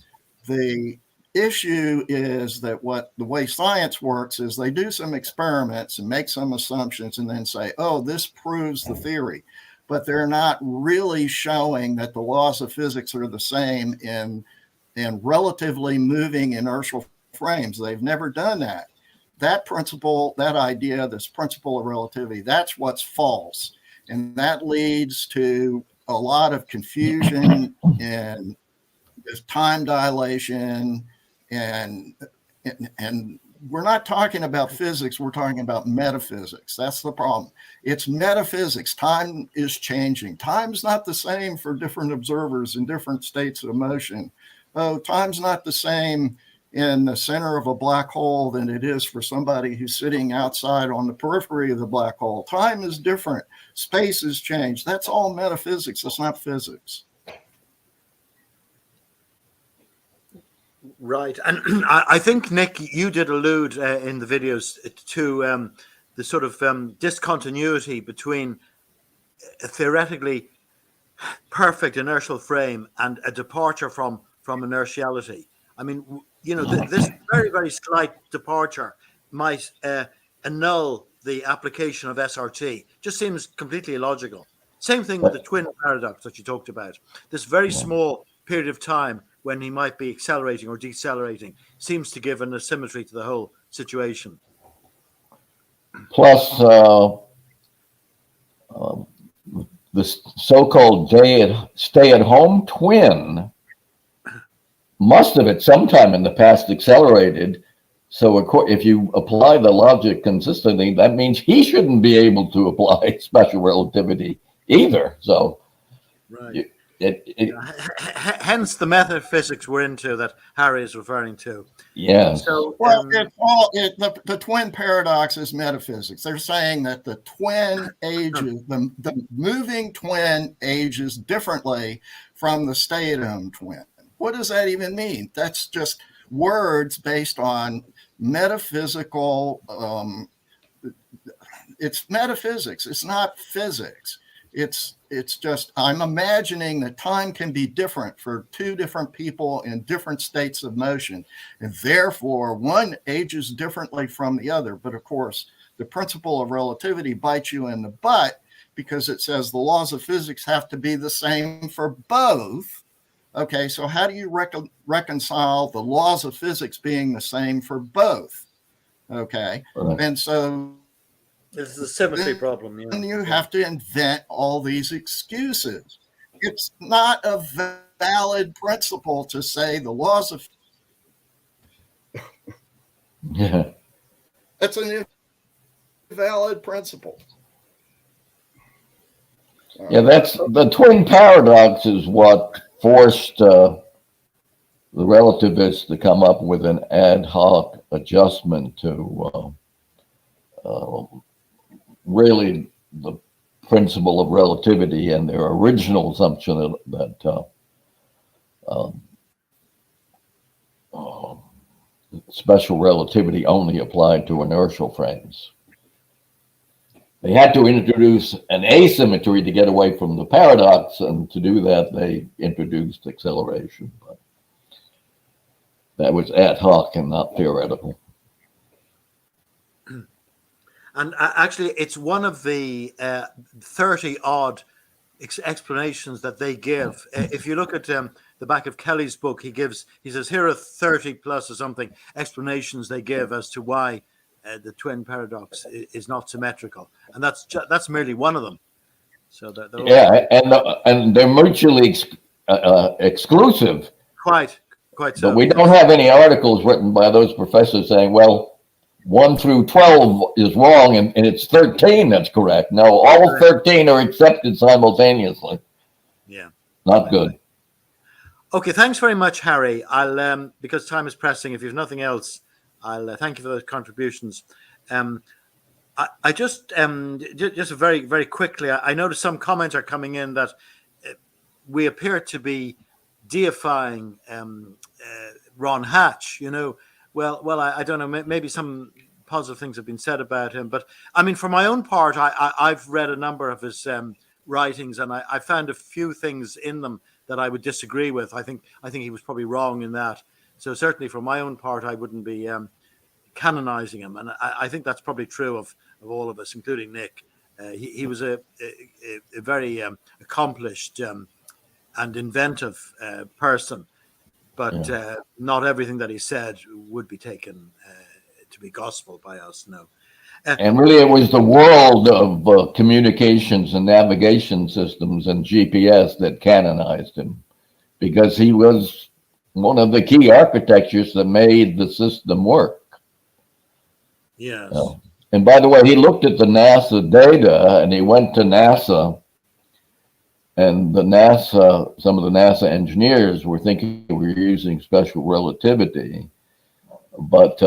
The issue is that the way science works is they do some experiments and make some assumptions and then say, oh, this proves the theory. But they're not really showing that the laws of physics are the same in relatively moving inertial frames. They've never done that. That principle, that idea, this principle of relativity, that's what's false. And that leads to a lot of confusion and time dilation, and we're not talking about physics, we're talking about metaphysics. That's the problem. It's metaphysics. Time is changing. Time's not the same for different observers in different states of motion. Oh, time's not the same in the center of a black hole than it is for somebody who's sitting outside on the periphery of the black hole. Time is different. Space has changed. That's all metaphysics. That's not physics. Right. And I think, Nick, you did allude in the videos to the sort of discontinuity between a theoretically perfect inertial frame and a departure from inertiality. I mean, this very, very slight departure might annul the application of SRT. Just seems completely illogical. Same thing with the twin paradox that you talked about. This very small period of time when he might be accelerating or decelerating seems to give an asymmetry to the whole situation. Plus, the so-called stay-at-home twin must have at some time in the past accelerated. So if you apply the logic consistently, that means he shouldn't be able to apply special relativity either. So, right. Hence the metaphysics we're into that Harry is referring to. Yes. So, the twin paradox is metaphysics. They're saying that the twin ages, the moving twin ages differently from the stay-at-home twin. What does that even mean? That's just words based on metaphysical. It's metaphysics. It's not physics. It's just, I'm imagining that time can be different for two different people in different states of motion. And therefore, one ages differently from the other. But of course, the principle of relativity bites you in the butt because it says the laws of physics have to be the same for both. Okay, so how do you reconcile the laws of physics being the same for both? Okay, and so this is a symmetry problem. Yeah. And you have to invent all these excuses. It's not a valid principle to say the laws of. Yeah. That's an invalid principle. Yeah, that's the twin paradox is what forced the relativists to come up with an ad hoc adjustment to really the principle of relativity and their original assumption that special relativity only applied to inertial frames. They had to introduce an asymmetry to get away from the paradox, and to do that, they introduced acceleration. But that was ad hoc and not theoretical. And actually, it's one of the 30-odd explanations that they give. If you look at the back of Kelly's book, he says, here are 30 plus or something explanations they give as to why the twin paradox is not symmetrical. And that's merely one of them. So and they're mutually exclusive. Quite so. But we don't have any articles written by those professors saying, well, 1 through 12 is wrong, and it's 13 that's correct. No, all 13 are accepted simultaneously. Yeah. Not good. Okay, thanks very much, Harry. I'll because time is pressing. If you have nothing else, I'll thank you for those contributions. I just very very quickly, I noticed some comments are coming in that we appear to be deifying Ron Hatch. You know, well, I don't know. Maybe some positive things have been said about him, but I mean, for my own part, I've read a number of his writings, and I found a few things in them that I would disagree with. I think he was probably wrong in that. So certainly, for my own part, I wouldn't be canonizing him, and I think that's probably true of all of us, including Nick. He was a very accomplished and inventive person, but not everything that he said would be taken to be gospel by us. No. And really, it was the world of communications and navigation systems and GPS that canonized him, because he was one of the key architectures that made the system work. Yes. And by the way, he looked at the NASA data, and he went to NASA, and some of the NASA engineers were thinking we were using special relativity, but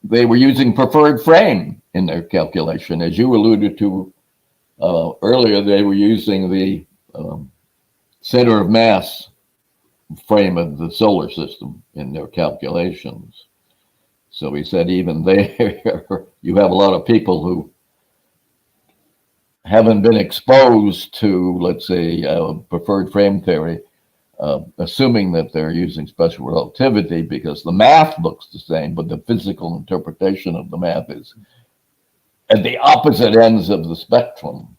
they were using preferred frame in their calculation. As you alluded to earlier, they were using the center of mass frame of the solar system in their calculations. So he said, even there, you have a lot of people who haven't been exposed to, let's say, preferred frame theory, assuming that they're using special relativity because the math looks the same, but the physical interpretation of the math is at the opposite ends of the spectrum.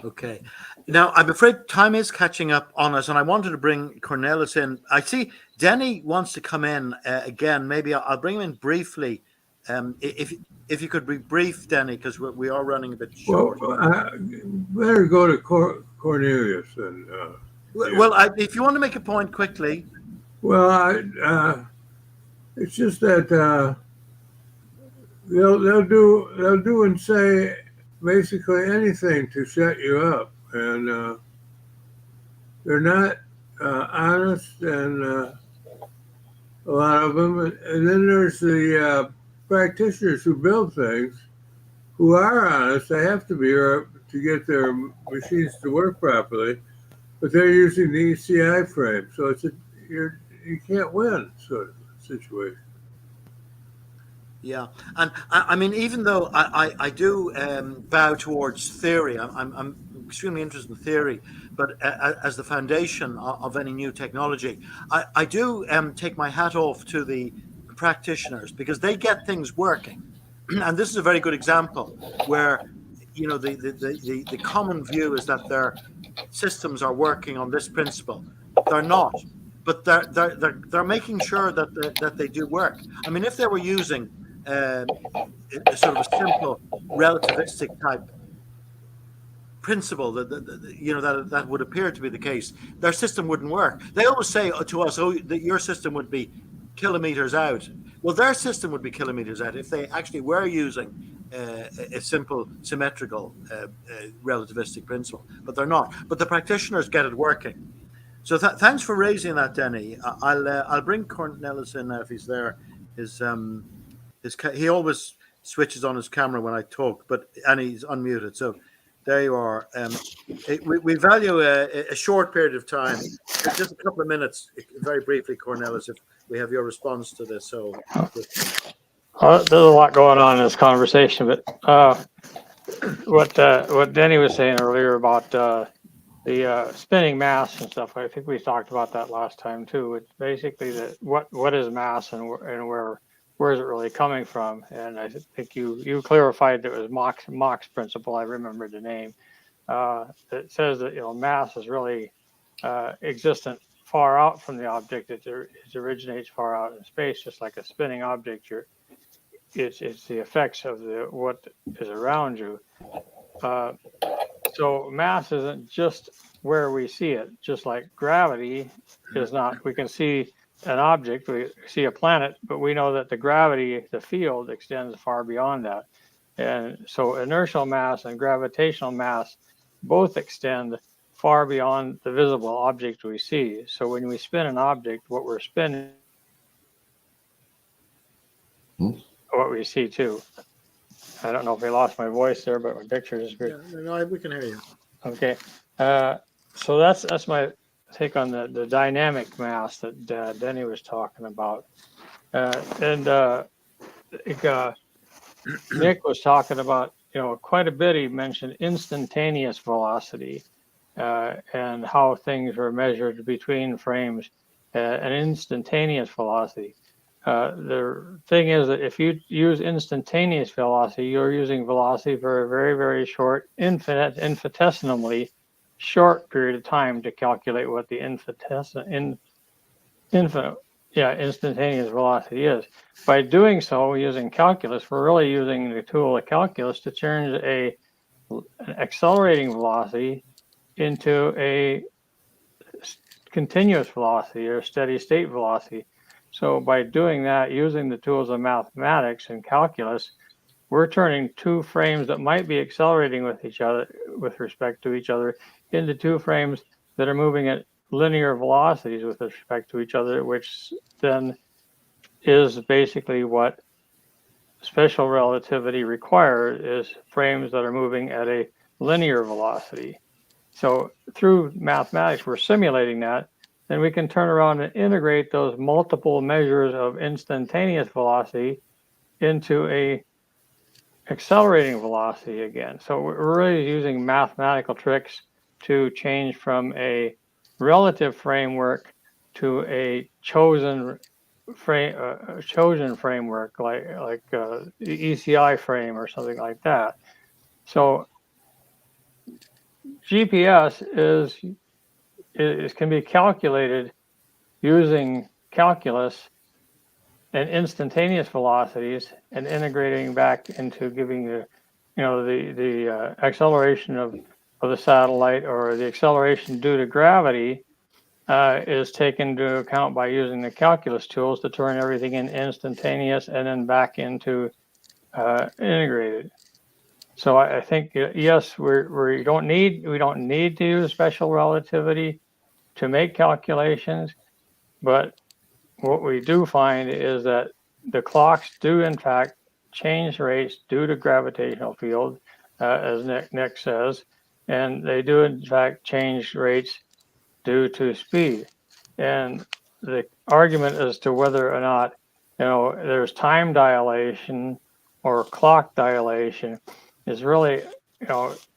Okay. Now, I'm afraid time is catching up on us, and I wanted to bring Cornelis in. I see Denny wants to come in again. Maybe I'll bring him in briefly. If you could be brief, Denny, because we are running a bit short. Well, better go to Cornelius. And, if you want to make a point quickly. Well, it's just that they'll do and say basically anything to shut you up, and they're not honest, and a lot of them. And then there's the practitioners who build things who are honest. They have to be to get their machines to work properly, but they're using the ECI frame, so it's you can't win sort of situation. Yeah, and I mean, even though I do bow towards theory, I'm extremely interested in theory, but as the foundation of any new technology, I do take my hat off to the practitioners, because they get things working, and this is a very good example where, you know, the common view is that their systems are working on this principle. They're not, but they're making sure that they do work. I mean, if they were using sort of a simple relativistic type principle that would appear to be the case, their system wouldn't work. They always say to us, "Oh, that your system would be kilometers out." Well, their system would be kilometers out if they actually were using a simple symmetrical relativistic principle, but they're not. But the practitioners get it working. So thanks for raising that, Denny. I'll bring Cornelis in now if he's there. He always switches on his camera when I talk, and he's unmuted. So there you are. We value a short period of time, just a couple of minutes, very briefly, Cornelis, if we have your response to this. So there's a lot going on in this conversation, but what Denny was saying earlier about the spinning mass and stuff, I think we talked about that last time too. It's basically what is mass and where is it really coming from? And I think you clarified that it was Mach's principle. I remember the name. It says that mass is really existent far out from the object. It originates far out in space, just like a spinning object. It's the effects of what is around you. So mass isn't just where we see it, just like gravity is not. We can see an object, we see a planet, but we know that the gravity, the field, extends far beyond that. And so inertial mass and gravitational mass both extend far beyond the visible object we see. So when we spin an object, what we're spinning, what we see too. I don't know if I lost my voice there, but my picture is good. Yeah, no, we can hear you. Okay. So that's my take on the dynamic mass that Denny was talking about. Nick was talking about, quite a bit. He mentioned instantaneous velocity and how things were measured between frames, an instantaneous velocity. The thing is that if you use instantaneous velocity, you're using velocity for a very, very short, infinitesimally short period of time to calculate what the instantaneous velocity is. By doing so, using calculus, we're really using the tool of calculus to turn an accelerating velocity into a continuous velocity or steady state velocity. So by doing that, using the tools of mathematics and calculus, we're turning two frames that might be accelerating with each other, with respect to each other, into two frames that are moving at linear velocities with respect to each other, which then is basically what special relativity requires, is frames that are moving at a linear velocity. So through mathematics, we're simulating that. Then we can turn around and integrate those multiple measures of instantaneous velocity into a accelerating velocity again. So we're really using mathematical tricks to change from a relative framework to a chosen framework, like the ECI frame or something like that. So GPS can be calculated using calculus and instantaneous velocities and integrating back into giving the acceleration of the satellite, or the acceleration due to gravity is taken into account by using the calculus tools to turn everything in instantaneous and then back into integrated. So I think, yes, we don't need to use special relativity to make calculations, but what we do find is that the clocks do in fact change rates due to gravitational field, as Nick says, and they do in fact change rates due to speed. And the argument as to whether or not there's time dilation or clock dilation is really,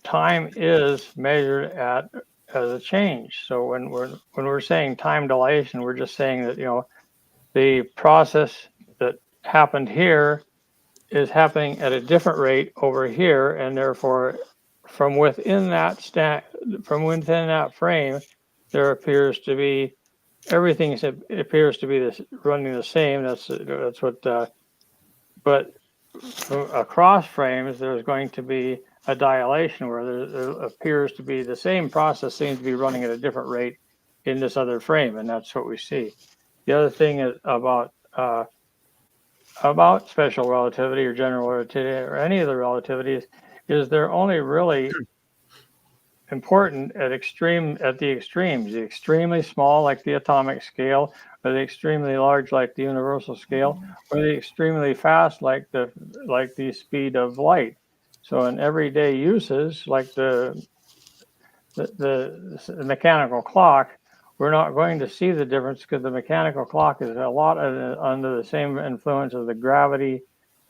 time is measured as a change. So when we're saying time dilation, we're just saying that the process that happened here is happening at a different rate over here, and therefore from within that frame, there appears to be everything appears to be running the same. That's what. But across frames, there's going to be a dilation where there appears to be the same process seems to be running at a different rate in this other frame, and that's what we see. The other thing is about special relativity or general relativity or any of the relativities is they're only really important at the extremes, the extremely small like the atomic scale, or the extremely large like the universal scale, or the extremely fast like the speed of light. So in everyday uses like the mechanical clock, we're not going to see the difference because the mechanical clock is a lot under the same influence of the gravity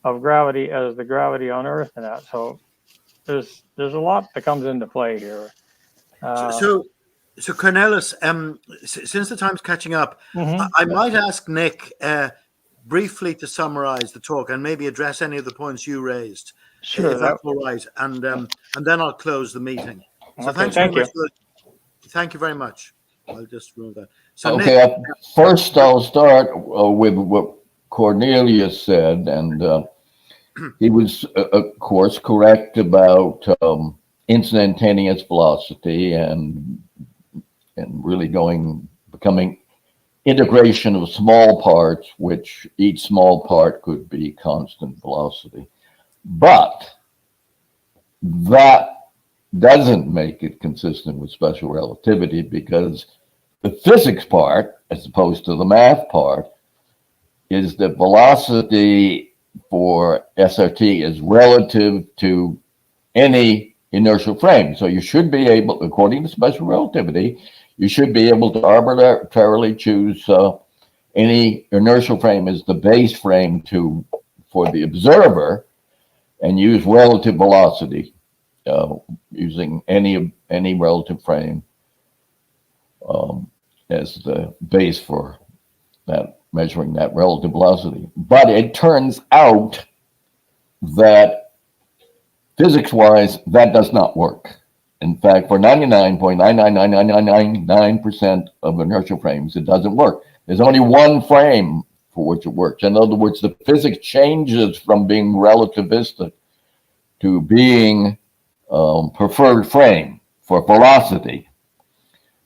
as the gravity on Earth and that. So there's a lot that comes into play here. So Cornelis, since the time's catching up, I might ask Nick briefly to summarize the talk and maybe address any of the points you raised, sure, if that's all right, and then I'll close the meeting. So okay, thank you. Thank you very much. I'll just remove that. So okay, Nick, first I'll start with what Cornelius said, and he was, of course, correct about instantaneous velocity and really becoming integration of small parts, which each small part could be constant velocity. But that doesn't make it consistent with special relativity, because the physics part, as opposed to the math part, is that velocity for SRT is relative to any inertial frame. So you should be able, according to special relativity, you should be able to arbitrarily choose any inertial frame as the base frame for the observer, and use relative velocity using any relative frame as the base for that, measuring that relative velocity. But it turns out that physics-wise, that does not work. In fact, for 99.99999% of inertial frames, it doesn't work. There's only one frame for which it works. In other words, the physics changes from being relativistic to being preferred frame for velocity.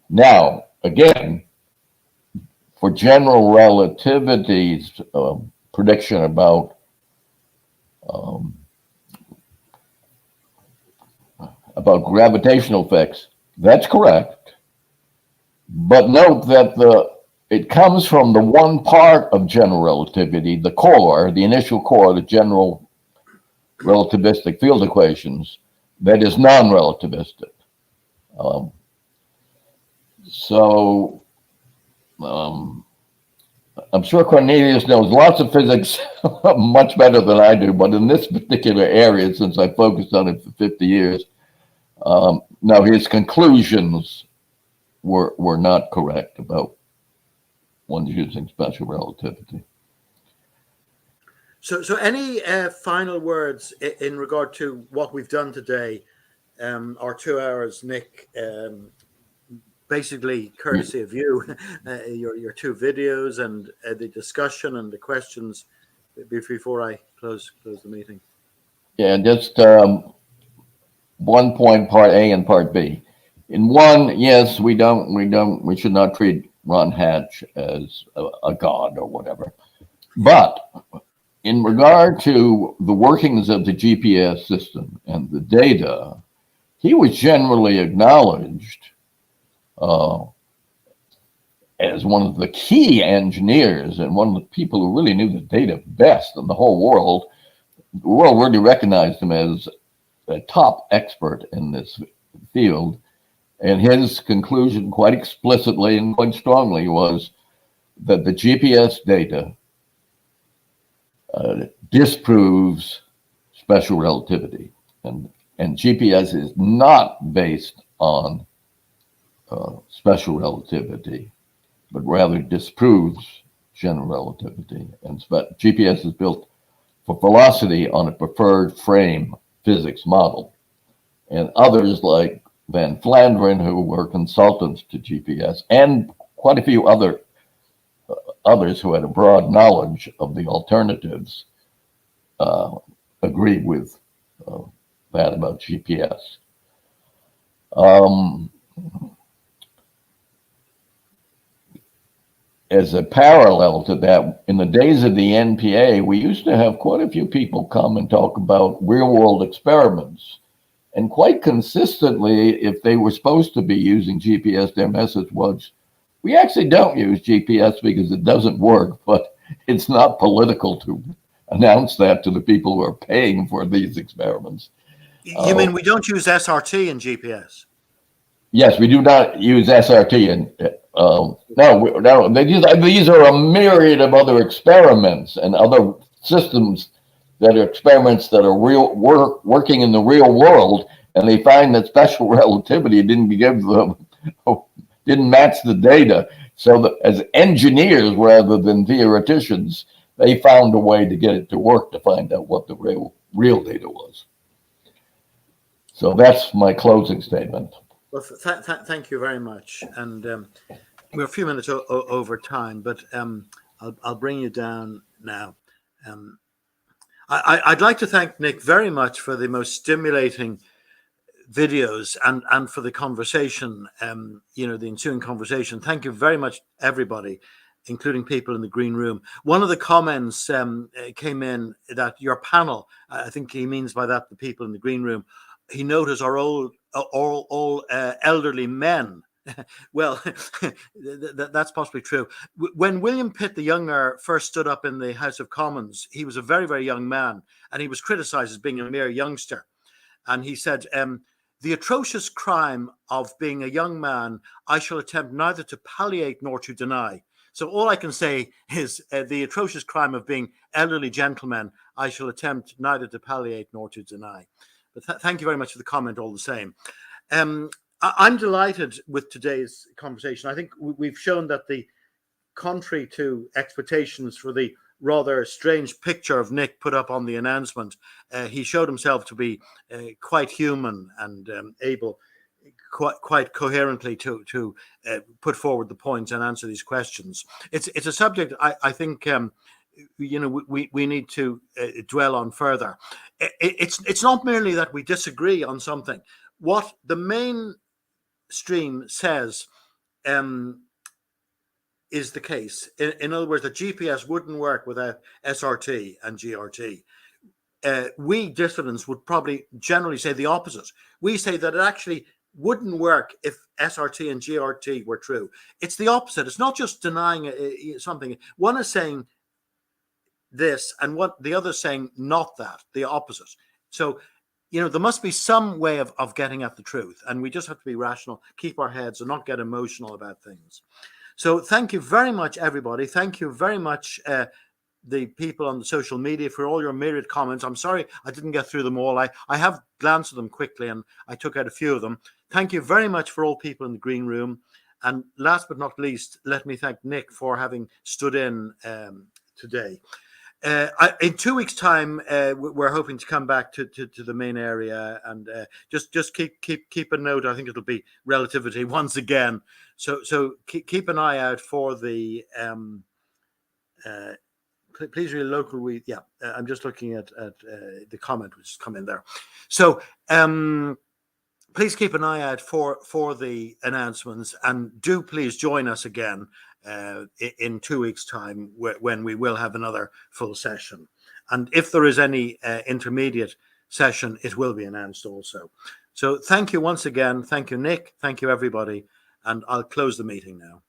Now, again, for general relativity's prediction about gravitational effects, that's correct. But note that it comes from the one part of general relativity, the core, the initial core, the general relativistic field equations, that is non-relativistic. I'm sure Cornelius knows lots of physics much better than I do, but in this particular area, since I focused on it for 50 years, no, his conclusions were not correct about one's using special relativity. So any final words in regard to what we've done today, our 2 hours, Nick? Basically, courtesy of you, your two videos and the discussion and the questions before I close the meeting. Yeah, just 1 point, part A and part B. In one, yes, we should not treat Ron Hatch as a god or whatever. But in regard to the workings of the GPS system and the data, he was generally acknowledged as one of the key engineers and one of the people who really knew the data best in the whole world. The world really recognized him as a top expert in this field. And his conclusion, quite explicitly and quite strongly, was that the GPS data disproves special relativity. And GPS is not based on special relativity, but rather disproves general relativity. And GPS is built for velocity on a preferred frame physics model. And others like Van Flandern, who were consultants to GPS, and quite a few others who had a broad knowledge of the alternatives, agreed with that about GPS. As a parallel to that, in the days of the NPA, we used to have quite a few people come and talk about real-world experiments. And quite consistently, if they were supposed to be using GPS, their message was, we actually don't use GPS because it doesn't work, but it's not political to announce that to the people who are paying for these experiments. You mean we don't use SRT in GPS? Yes, we do not use SRT. And no, these are a myriad of other experiments and other systems that are experiments that are working in the real world, and they find that special relativity didn't match the data. So that as engineers rather than theoreticians, they found a way to get it to work to find out what the real data was. So that's my closing statement. Well, thank you very much. And we're a few minutes over time, but I'll bring you down now. I'd like to thank Nick very much for the most stimulating videos and for the conversation, the ensuing conversation. Thank you very much, everybody. including people in the green room. One of the comments came in that your panel, I think he means by that the people in the green room, he noticed are all elderly men. Well, that's possibly true. When William Pitt the Younger first stood up in the House of Commons, he was a very, very young man, and he was criticised as being a mere youngster. And he said, the atrocious crime of being a young man, I shall attempt neither to palliate nor to deny. So all I can say is the atrocious crime of being elderly gentlemen, I shall attempt neither to palliate nor to deny. But thank you very much for the comment all the same. I'm delighted with today's conversation. I think we've shown that contrary to expectations for the rather strange picture of Nick put up on the announcement, he showed himself to be quite human and able quite coherently to put forward the points and answer these questions. It's a subject I think we need to dwell on further. It's not merely that we disagree on something. What the mainstream says is the case. In other words, the GPS wouldn't work without SRT and GRT. We dissidents would probably generally say the opposite. We say that it actually wouldn't work if SRT and GRT were true. It's the opposite. It's not just denying something. One is saying this and the other is saying not that, the opposite. So, there must be some way of getting at the truth, and we just have to be rational, keep our heads and not get emotional about things. So thank you very much, everybody. Thank you very much, the people on the social media, for all your myriad comments. I'm sorry I didn't get through them all. I have glanced at them quickly and I took out a few of them. Thank you very much for all people in the green room. And last but not least, let me thank Nick for having stood in today. In 2 weeks' time, we're hoping to come back to the main area and just keep a note. I think it'll be relativity once again. So keep an eye out for the please read local. I'm just looking at the comment which has come in there. So please keep an eye out for the announcements, and do please join us again in 2 weeks' time when we will have another full session. And if there is any intermediate session, it will be announced also. So thank you once again. Thank you, Nick. Thank you, everybody. And I'll close the meeting now.